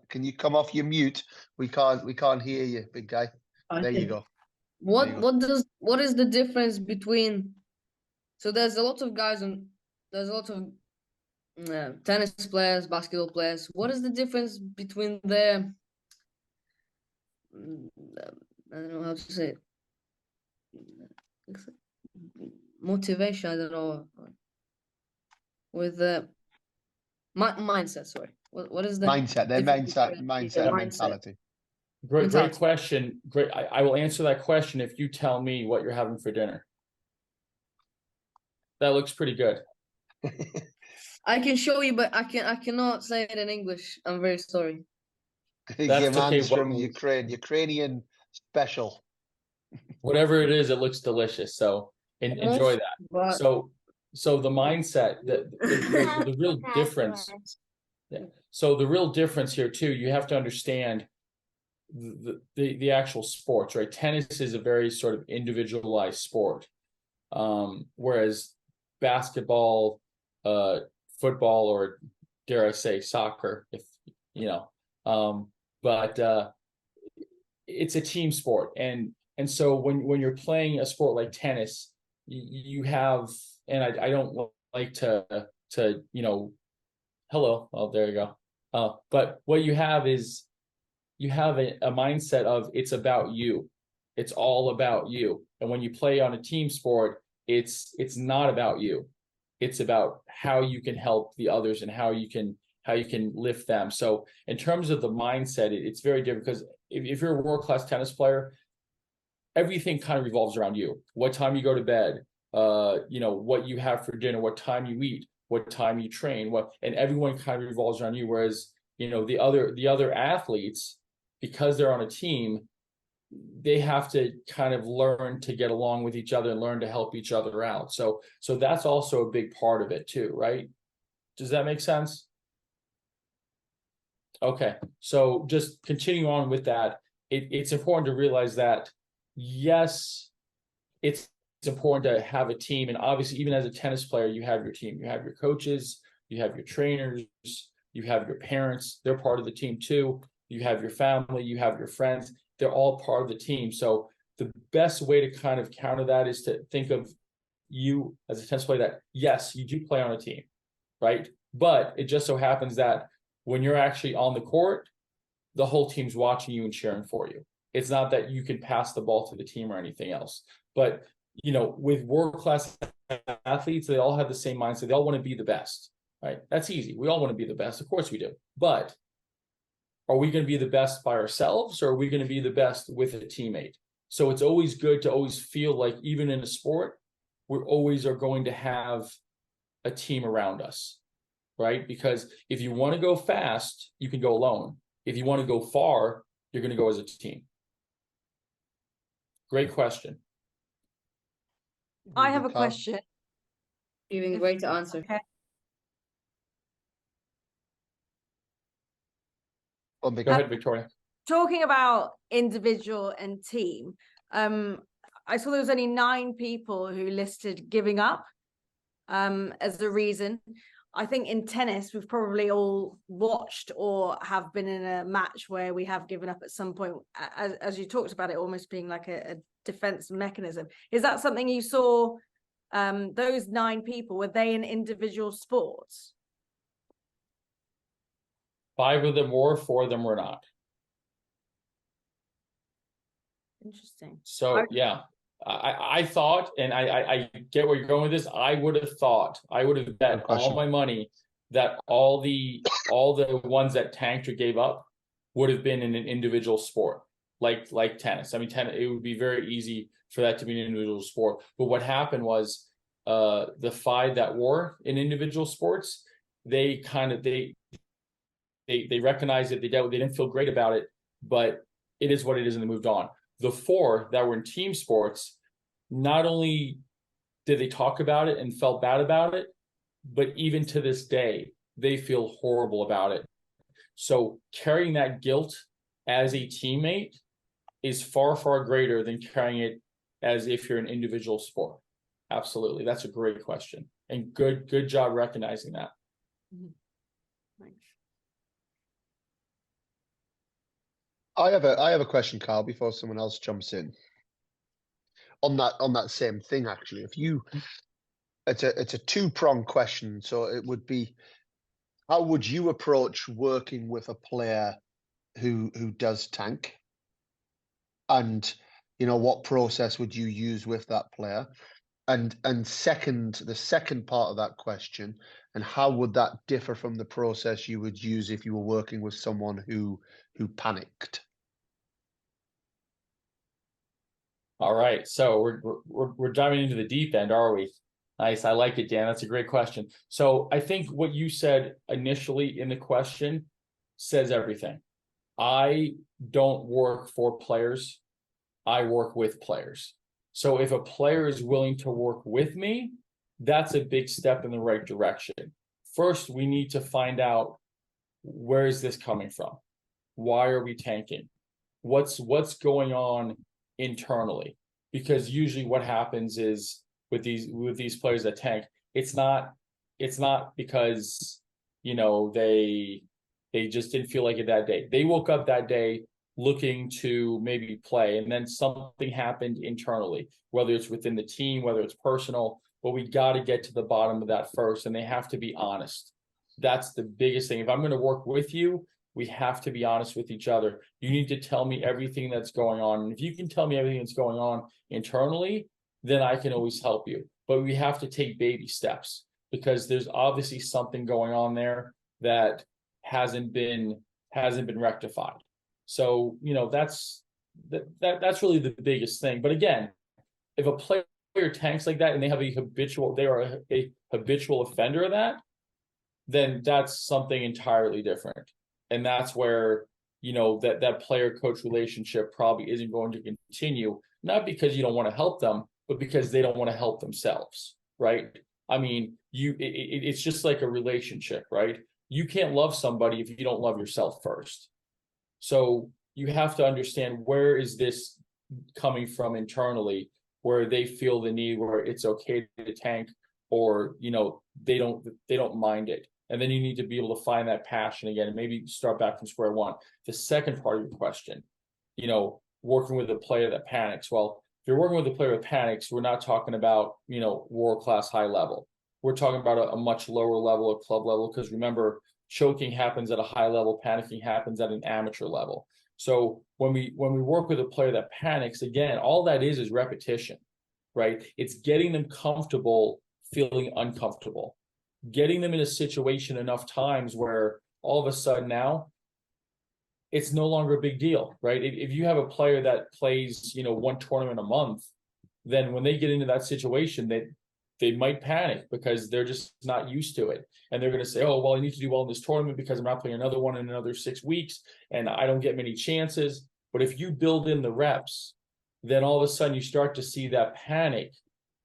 Can you come off your mute? We can't hear you, big guy. Okay. There you go. What is the difference between, so there's a lot of tennis players, basketball players. What is the difference between their, I don't know how to say it, motivation, I don't know, with the mindset, sorry. What is the mindset? Their mindset and mentality. Great question. Great. I will answer that question if you tell me what you're having for dinner. That looks pretty good. I can show you, but I cannot say it in English. I'm very sorry. That's Your okay. man's from Ukrainian special. Whatever it is, it looks delicious. So enjoy that. But So the mindset, the real difference. Yeah. So the real difference here too, you have to understand the actual sports, right? Tennis is a very sort of individualized sport, whereas basketball, football, or dare I say soccer, if you know, but it's a team sport, and so when you're playing a sport like tennis, you have, and I don't like to hello, oh there you go, but what you have is you have a mindset of it's about you, it's all about you, and when you play on a team sport, it's not about you, it's about how you can help the others and how you can lift them. So in terms of the mindset, it's very different, because if you're a world-class tennis player, everything kind of revolves around you. What time you go to bed, what you have for dinner, what time you eat, what time you train, and everyone kind of revolves around you. Whereas, the other athletes, because they're on a team, they have to kind of learn to get along with each other and learn to help each other out. So that's also a big part of it too, right? Does that make sense? Okay, so just continuing on with that, it's important to realize that, yes, it's important to have a team. And obviously, even as a tennis player, you have your team, you have your coaches, you have your trainers, you have your parents, they're part of the team too. You have your family, you have your friends, they're all part of the team. So the best way to kind of counter that is to think of you as a tennis player, that yes, you do play on a team, right? But it just so happens that when you're actually on the court, the whole team's watching you and cheering for you. It's not that you can pass the ball to the team or anything else. But, with world-class athletes, they all have the same mindset. They all want to be the best, right? That's easy. We all want to be the best. Of course we do. But are we going to be the best by ourselves, or are we going to be the best with a teammate? So it's always good to always feel like, even in a sport, we always are going to have a team around us, right? Because if you want to go fast, you can go alone. If you want to go far, you're going to go as a team. Great question. I have a question. even great to answer. Okay. Go Go ahead, Victoria. Talking about individual and team, I saw there was only 9 people who listed giving up as the reason. I think in tennis, we've probably all watched or have been in a match where we have given up at some point, as you talked about it almost being like a defense mechanism. Is that something you saw? Those 9 people, were they in individual sports? 5 of them were, 4 of them were not. Interesting. So yeah, I thought, and I get where you're going with this. I would have bet all my money that all the ones that tanked or gave up would have been in an individual sport, like tennis. I mean, tennis, it would be very easy for that to be an individual sport. But what happened was, the 5 that were in individual sports, they recognized it, they didn't feel great about it, but it is what it is, and they moved on. The 4 that were in team sports, not only did they talk about it and felt bad about it, but even to this day, they feel horrible about it. So carrying that guilt as a teammate is far, far greater than carrying it as if you're an individual sport. Absolutely. That's a great question. And good job recognizing that. Mm-hmm. Thanks. I have a question, Carl, before someone else jumps in. On that same thing, actually. It's a 2-pronged question. So it would be, how would you approach working with a player who does tank? And what process would you use with that player? And the second part of that question, and how would that differ from the process you would use if you were working with someone who panicked? All right, so we're diving into the deep end, are we? Nice. I like it, Dan. That's a great question. So I think what you said initially in the question says everything. I don't work for players. I work with players. So if a player is willing to work with me, that's a big step in the right direction. First, we need to find out, where is this coming from? Why are we tanking? What's going on internally? Because usually what happens is with these players that tank, it's not because, you know, they just didn't feel like it that day. They woke up that day looking to maybe play, and then something happened internally, whether it's within the team, whether it's personal, but we got to get to the bottom of that first, and they have to be honest. That's the biggest thing. If I'm going to work with you, we have to be honest with each other. You need to tell me everything that's going on. And if you can tell me everything that's going on internally, then I can always help you. But we have to take baby steps, because there's obviously something going on there that hasn't been rectified. So, you know, that's really the biggest thing. But again, if a player tanks like that and they are a habitual offender of that, then that's something entirely different. And that's where, you know, that player coach relationship probably isn't going to continue, not because you don't want to help them, but because they don't want to help themselves, right? I mean, it's just like a relationship, right? You can't love somebody if you don't love yourself first. So you have to understand, where is this coming from internally, where they feel the need, where it's okay to tank, or, you know, they don't mind it. And then you need to be able to find that passion again, and maybe start back from square one. The second part of your question, you know, working with a player that panics. Well, if you're working with a player that panics, we're not talking about, you know, world-class high level. We're talking about a much lower level, a club level, because remember, choking happens at a high level, panicking happens at an amateur level. So when we work with a player that panics, again, all that is repetition, right? It's getting them comfortable feeling uncomfortable, getting them in a situation enough times where all of a sudden now it's no longer a big deal, right? If you have a player that plays, you know, one tournament a month, then when they get into that situation, they might panic because they're just not used to it. And they're going to say, oh, well, I need to do well in this tournament because I'm not playing another one in another 6 weeks and I don't get many chances. But if you build in the reps, then all of a sudden you start to see that panic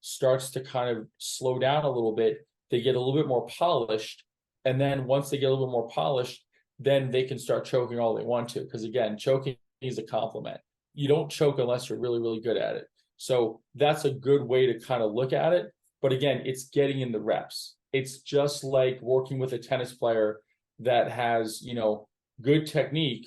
starts to kind of slow down a little bit. They get a little bit more polished. And then once they get a little bit more polished, then they can start choking all they want to. Because again, choking is a compliment. You don't choke unless you're really, really good at it. So that's a good way to kind of look at it. But again, it's getting in the reps. It's just like working with a tennis player that has, you know, good technique,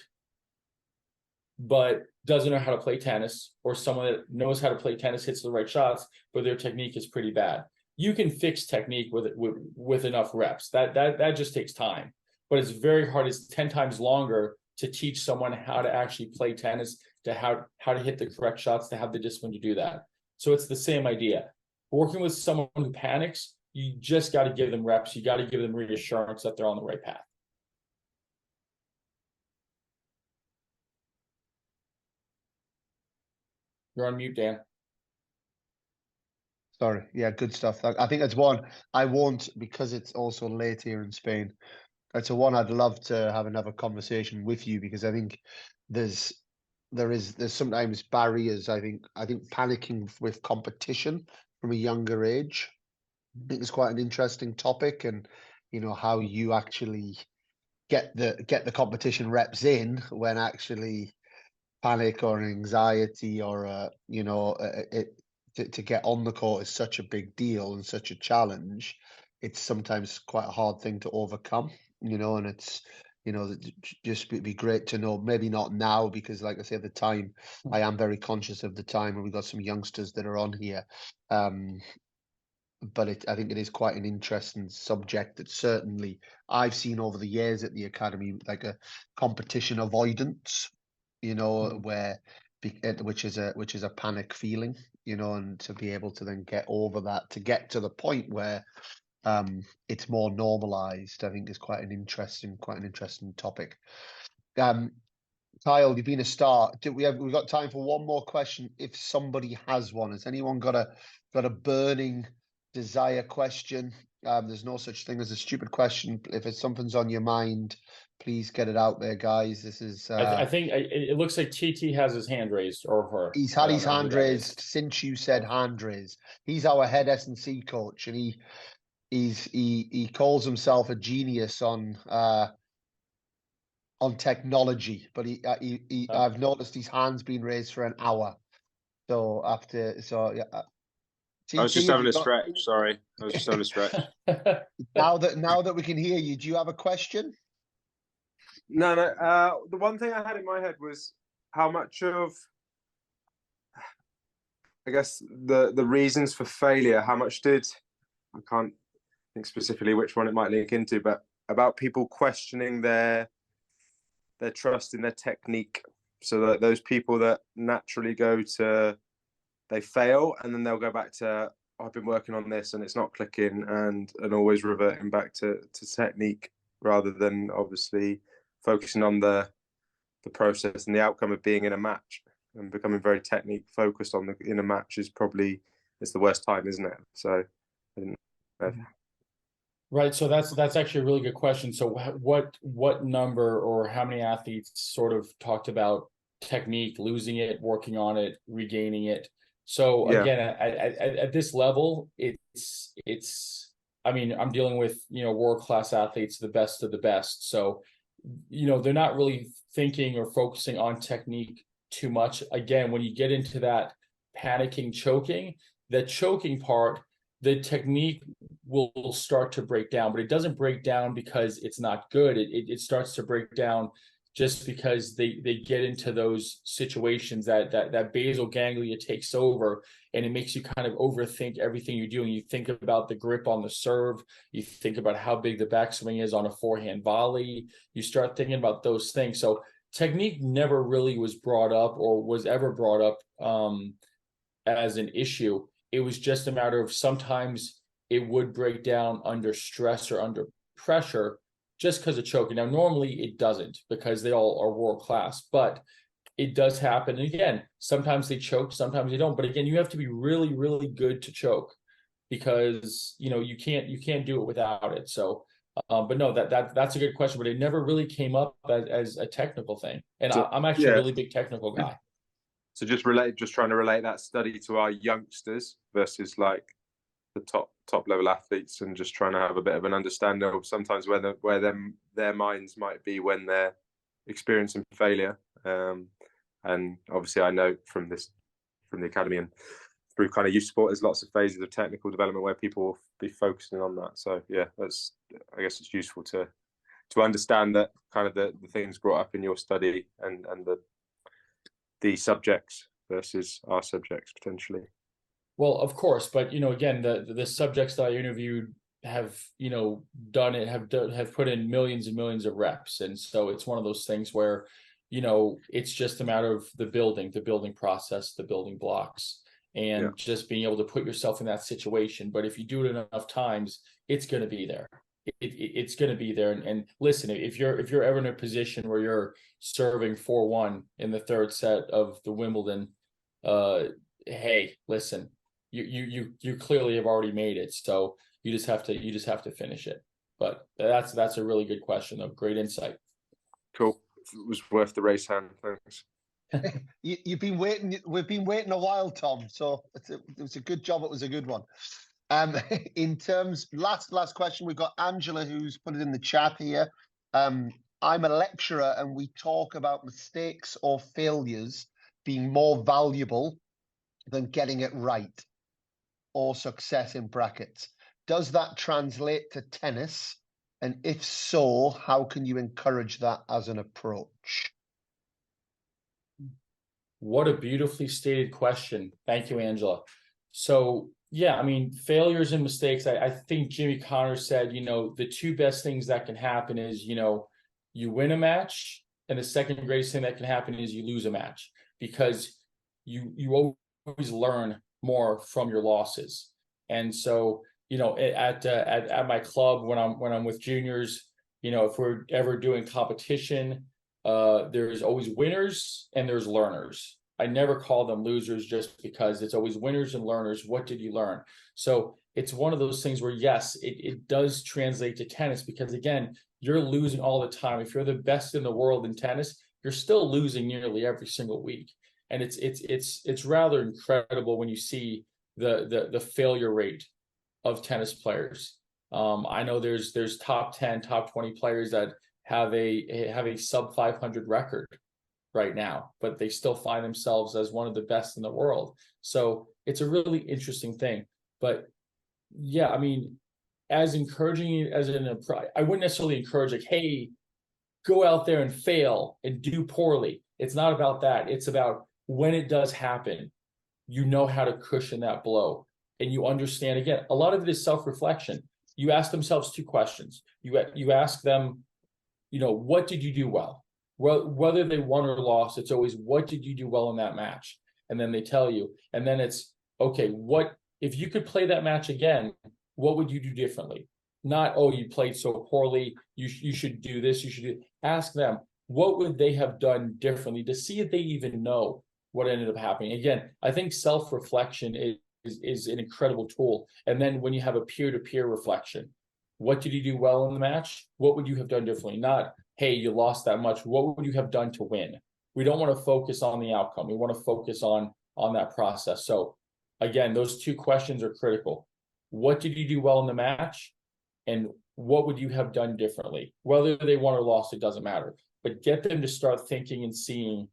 but doesn't know how to play tennis, or someone that knows how to play tennis, hits the right shots, but their technique is pretty bad. You can fix technique with enough reps. That just takes time, but it's very hard. It's 10 times longer to teach someone how to actually play tennis, to how to hit the correct shots, to have the discipline to do that. So it's the same idea. Working with someone who panics, you just got to give them reps. You got to give them reassurance that they're on the right path. You're on mute, Dan. Sorry. Yeah, good stuff. I think that's one I won't, because it's also late here in Spain. It's a one I'd love to have another conversation with you, because I think there's sometimes barriers. I think panicking with competition from a younger age, I think it's quite an interesting topic, and you know how you actually get the competition reps in when actually panic or anxiety or you know to get on the court is such a big deal and such a challenge. It's sometimes quite a hard thing to overcome, you know, and it's, you know, just be great to know, maybe not now, because like I say, the time, I am very conscious of the time, and we've got some youngsters that are on here. But I think it is quite an interesting subject that certainly I've seen over the years at the academy, like a competition avoidance, you know, which is a panic feeling, you know, and to be able to then get over that, to get to the point where it's more normalized, I think is quite an interesting topic. Kyle, you've been a star. We've got time for one more question if somebody has one. Has anyone got a burning desire question. There's no such thing as a stupid question. If it's something's on your mind, please get it out there, guys. This is I think it looks like TT has his hand raised, or her. he's I had don't his know who hand that is. raised since you said hand raise. He's our head S&C coach, and he calls himself a genius on technology. But I've noticed his hand's been raised for an hour. So yeah. I was TT, just have having you a got- stretch. Sorry, I was just having a stretch. now that we can hear you, do you have a question? No. The one thing I had in my head was how much of, I guess, the reasons for failure. How much I can't think specifically which one it might link into, but about people questioning their trust in their technique. So that those people that naturally they fail, and then they'll go back to, I've been working on this and it's not clicking, and always reverting back to technique rather than obviously focusing on the process and the outcome of being in a match, and becoming very technique focused in a match is probably, it's the worst time, isn't it? So I didn't know. Right. So that's actually a really good question. So what number or how many athletes sort of talked about technique, losing it, working on it, regaining it? So Yeah. again, at this level, it's I mean, I'm dealing with, world-class athletes, the best of the best. So, they're not really thinking or focusing on technique too much. Again, when you get into that panicking, choking, the choking part, the technique will start to break down, but it doesn't break down because it's not good. It starts to break down just because they get into those situations that basal ganglia takes over, and it makes you kind of overthink everything you're doing. You think about the grip on the serve, you think about how big the backswing is on a forehand volley, you start thinking about those things. So technique never really was brought up or was ever brought up as an issue. It was just a matter of sometimes it would break down under stress or under pressure just because of choking. Now, normally it doesn't, because they all are world class, but it does happen. And again, sometimes they choke, sometimes they don't. But again, you have to be really, really good to choke, because you can't do it without it. So, but no, that's a good question. But it never really came up as a technical thing. And So, I'm actually yeah. a really big technical guy. So just trying to relate that study to our youngsters versus like the top level athletes, and just trying to have a bit of an understanding of sometimes where their minds might be when they're experiencing failure. And obviously I know from the academy and through kind of youth sport, there's lots of phases of technical development where people will be focusing on that. So yeah, I guess it's useful to understand that kind of the things brought up in your study and the subjects versus our subjects potentially. Well, of course, but again, the subjects that I interviewed have done it, have put in millions and millions of reps, and so it's one of those things where it's just a matter of the building process, the building blocks, and just being able to put yourself in that situation. But if you do it enough times, it's going to be there. It's going to be there. And listen, if you're ever in a position where you're serving 4-1 in the third set of the Wimbledon, hey, listen, you clearly have already made it. So you just have to finish it. But that's a really good question, though. Great insight. Cool. It was worth the raise hand. Thanks. You've been waiting. We've been waiting a while, Tom. So it was a good job. It was a good one. In terms, last question, we've got Angela who's put it in the chat here. I'm a lecturer, and we talk about mistakes or failures being more valuable than getting it right, or success in brackets. Does that translate to tennis? And if so, how can you encourage that as an approach? What a beautifully stated question. Thank you, Angela. So yeah, I mean, failures and mistakes. I think Jimmy Connors said, the two best things that can happen is, you win a match, and the second greatest thing that can happen is you lose a match, because you always learn more from your losses. And so, at my club, when I'm with juniors, if we're ever doing competition, there's always winners and there's learners. I never call them losers just because it's always winners and learners. What did you learn? So it's one of those things where, yes, it does translate to tennis because, again, you're losing all the time. If you're the best in the world in tennis, you're still losing nearly every single week. And it's rather incredible when you see the failure rate of tennis players. I know there's top 10, top 20 players that have a sub 500 record right now, but they still find themselves as one of the best in the world. So it's a really interesting thing. But yeah, I mean, as encouraging as I wouldn't necessarily encourage like, hey, go out there and fail and do poorly. It's not about that. It's about when it does happen, you know how to cushion that blow. And you understand, again, a lot of it is self-reflection. You ask themselves two questions. You ask them, what did you do well? Whether they won or lost, it's always, what did you do well in that match? And then they tell you. And then it's, okay, what if you could play that match again, what would you do differently? Not, oh, you played so poorly, you should do this, you should do. Ask them, what would they have done differently to see if they even know what ended up happening. Again, I think self-reflection is an incredible tool. And then when you have a peer-to-peer reflection, what did you do well in the match? What would you have done differently? Not, hey, you lost that much. What would you have done to win? We don't want to focus on the outcome. We want to focus on that process. So again, those two questions are critical. What did you do well in the match? And what would you have done differently? Whether they won or lost, it doesn't matter. But get them to start thinking and seeing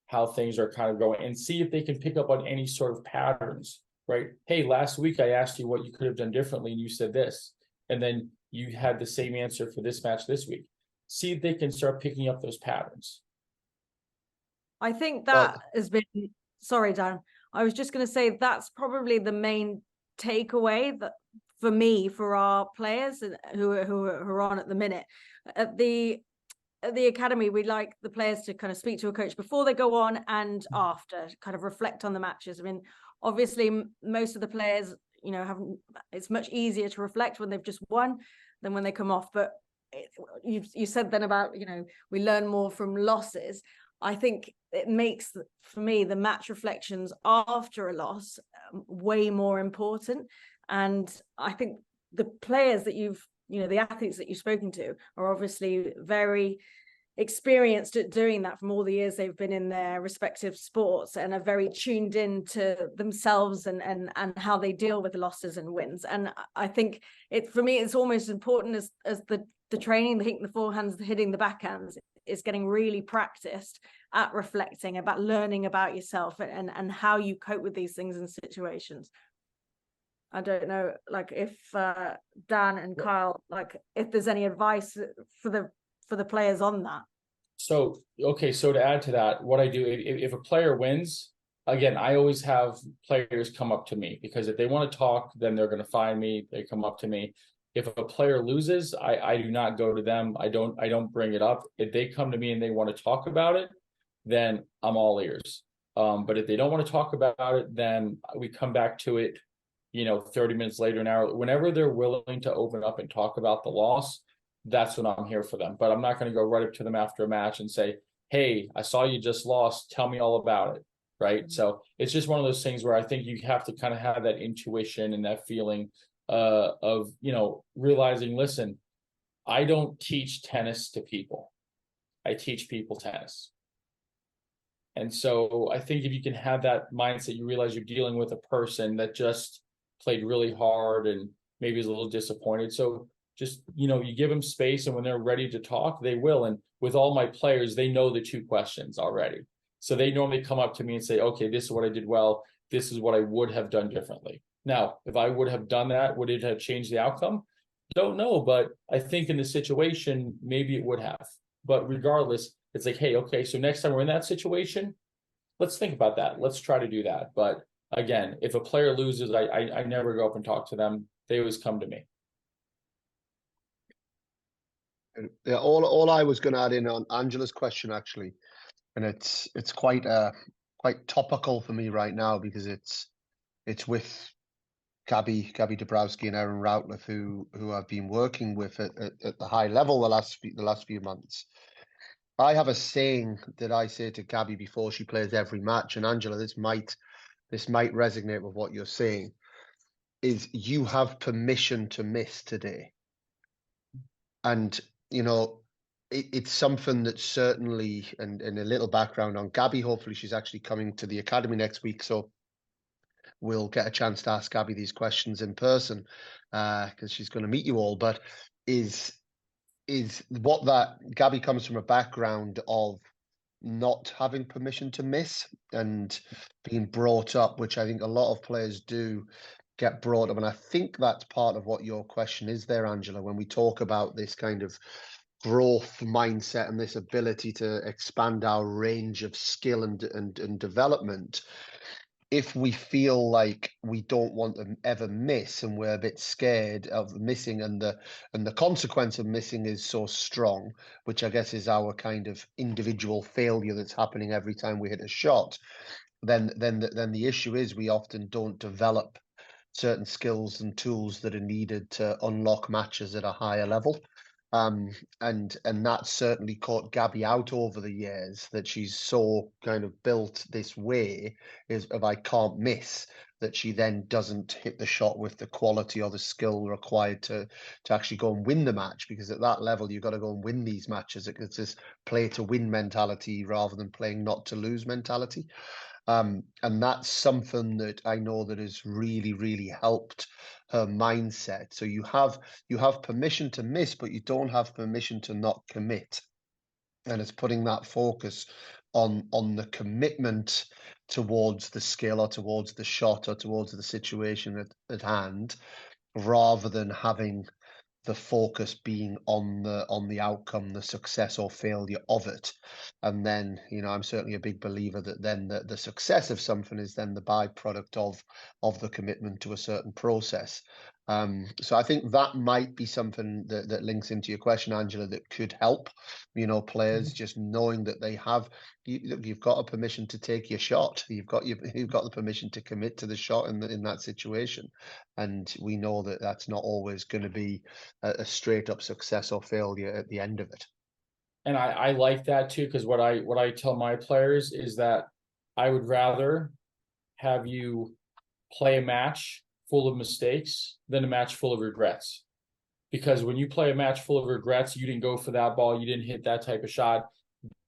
how things are kind of going and see if they can pick up on any sort of patterns, right? Hey, last week I asked you what you could have done differently and you said this, and then you had the same answer for this match this week. See if they can start picking up those patterns. I think that has been, sorry, Dan, I was just going to say that's probably the main takeaway that for me, for our players who are on at the minute. At the academy, we like the players to kind of speak to a coach before they go on and after, kind of reflect on the matches. I mean, obviously, most of the players, it's much easier to reflect when they've just won than when they come off. But you said then about, we learn more from losses. I think it makes, for me, the match reflections after a loss way more important. And I think the players that the athletes that you've spoken to are obviously very experienced at doing that from all the years they've been in their respective sports and are very tuned in to themselves and how they deal with losses and wins. And I think for me, it's almost important as the training, the hitting the forehands, the hitting the backhands is getting really practiced at reflecting, about learning about yourself and how you cope with these things and situations. I don't know, like if Dan and Kyle, like if there's any advice for the players on that. So, okay, so to add to that, what I do, if a player wins, again, I always have players come up to me because if they want to talk, then they're going to find me. They come up to me. If a player loses, I do not go to them. I don't bring it up. If they come to me and they want to talk about it, then I'm all ears. But if they don't want to talk about it, then we come back to it, 30 minutes later, an hour, whenever they're willing to open up and talk about the loss, that's when I'm here for them. But I'm not going to go right up to them after a match and say, hey, I saw you just lost. Tell me all about it. Right. Mm-hmm. So it's just one of those things where I think you have to kind of have that intuition and that feeling of, realizing, listen, I don't teach tennis to people. I teach people tennis. And so I think if you can have that mindset, you realize you're dealing with a person that just played really hard and maybe is a little disappointed. So just, you give them space, and when they're ready to talk, they will. And with all my players, they know the two questions already. So they normally come up to me and say, okay, this is what I did well. This is what I would have done differently. Now, if I would have done that, would it have changed the outcome? Don't know, but I think in the situation, maybe it would have. But regardless, it's like, hey, okay, so next time we're in that situation, let's think about that. Let's try to do that. But again, if a player loses, I never go up and talk to them. They always come to me. Yeah, all I was going to add in on Angela's question, actually, and it's quite topical for me right now because it's with Gabby Dabrowski and Aaron Routliffe, who I've been working with at the high level the last few months. I have a saying that I say to Gabby before she plays every match, and Angela, this might resonate with what you're saying, is you have permission to miss today. And, you know, it's something that certainly, and a little background on Gabby, hopefully she's actually coming to the academy next week, so we'll get a chance to ask Gabby these questions in person, because she's going to meet you all, but is what that Gabby comes from a background of not having permission to miss and being brought up, which I think a lot of players do get brought up. And I think that's part of what your question is there, Angela, when we talk about this kind of growth mindset and this ability to expand our range of skill and development. If we feel like we don't want to ever miss and we're a bit scared of missing, and the consequence of missing is so strong, which I guess is our kind of individual failure that's happening every time we hit a shot, then the issue is we often don't develop certain skills and tools that are needed to unlock matches at a higher level. And that certainly caught Gabby out over the years, that she's so kind of built this way is of I can't miss, that she then doesn't hit the shot with the quality or the skill required to actually go and win the match, because at that level you've got to go and win these matches. It's this play to win mentality rather than playing not to lose mentality. And that's something that I know that has really, really helped her mindset. So you have permission to miss, but you don't have permission to not commit. And it's putting that focus on the commitment towards the skill or towards the shot or towards the situation at hand, rather than having the focus being on the outcome, the success or failure of it. And then, you know, I'm certainly a big believer that then the success of something is then the byproduct of the commitment to a certain process. So I think that might be something that links into your question, Angela, that could help, you know, players just knowing that they have, you've got a permission to take your shot. You've got the permission to commit to the shot in that situation. And we know that that's not always going to be a straight up success or failure at the end of it. And I like that too, because what I tell my players is that I would rather have you play a match full of mistakes than a match full of regrets. Because when you play a match full of regrets, you didn't go for that ball, you didn't hit that type of shot,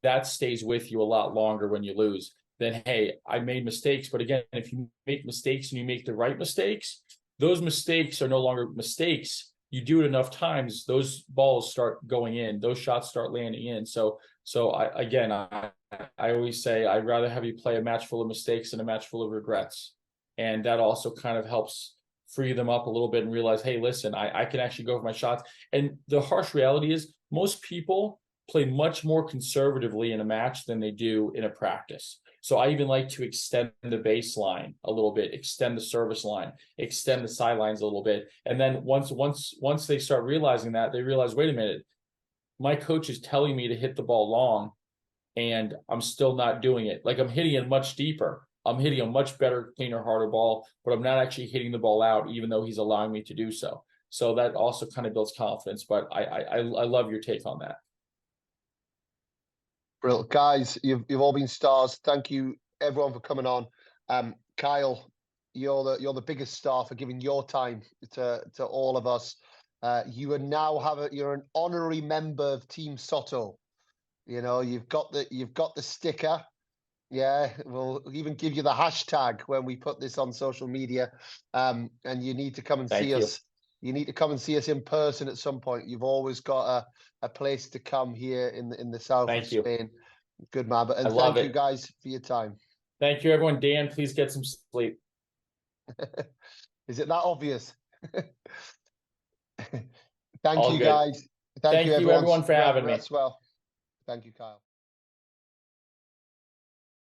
that stays with you a lot longer when you lose than, hey, I made mistakes. But again, if you make mistakes and you make the right mistakes, those mistakes are no longer mistakes. You do it enough times, those balls start going in, those shots start landing in. So I always say I'd rather have you play a match full of mistakes than a match full of regrets. And that also kind of helps free them up a little bit and realize, hey, listen, I can actually go for my shots. And the harsh reality is most people play much more conservatively in a match than they do in a practice. So I even like to extend the baseline a little bit, extend the service line, extend the sidelines a little bit. And then once they start realizing that, they realize, wait a minute, my coach is telling me to hit the ball long and I'm still not doing it. Like I'm hitting it much deeper. I'm hitting a much better, cleaner, harder ball, but I'm not actually hitting the ball out, even though he's allowing me to do so. So that also kind of builds confidence. But I love your take on that. Brilliant, guys. You've all been stars. Thank you, everyone, for coming on. Kyle, you're the biggest star for giving your time to all of us. You are now you're an honorary member of Team Soto. You know, you've got the sticker. Yeah, we'll even give you the hashtag when we put this on social media. And you need to come and see us. You need to come and see us in person at some point. You've always got a place to come here in the south of Spain. Good man. And thank you guys for your time. Thank you, everyone. Dan, please get some sleep. Is it that obvious? Thank you, guys. Thank you, everyone, for having me. Well, thank you, Kyle.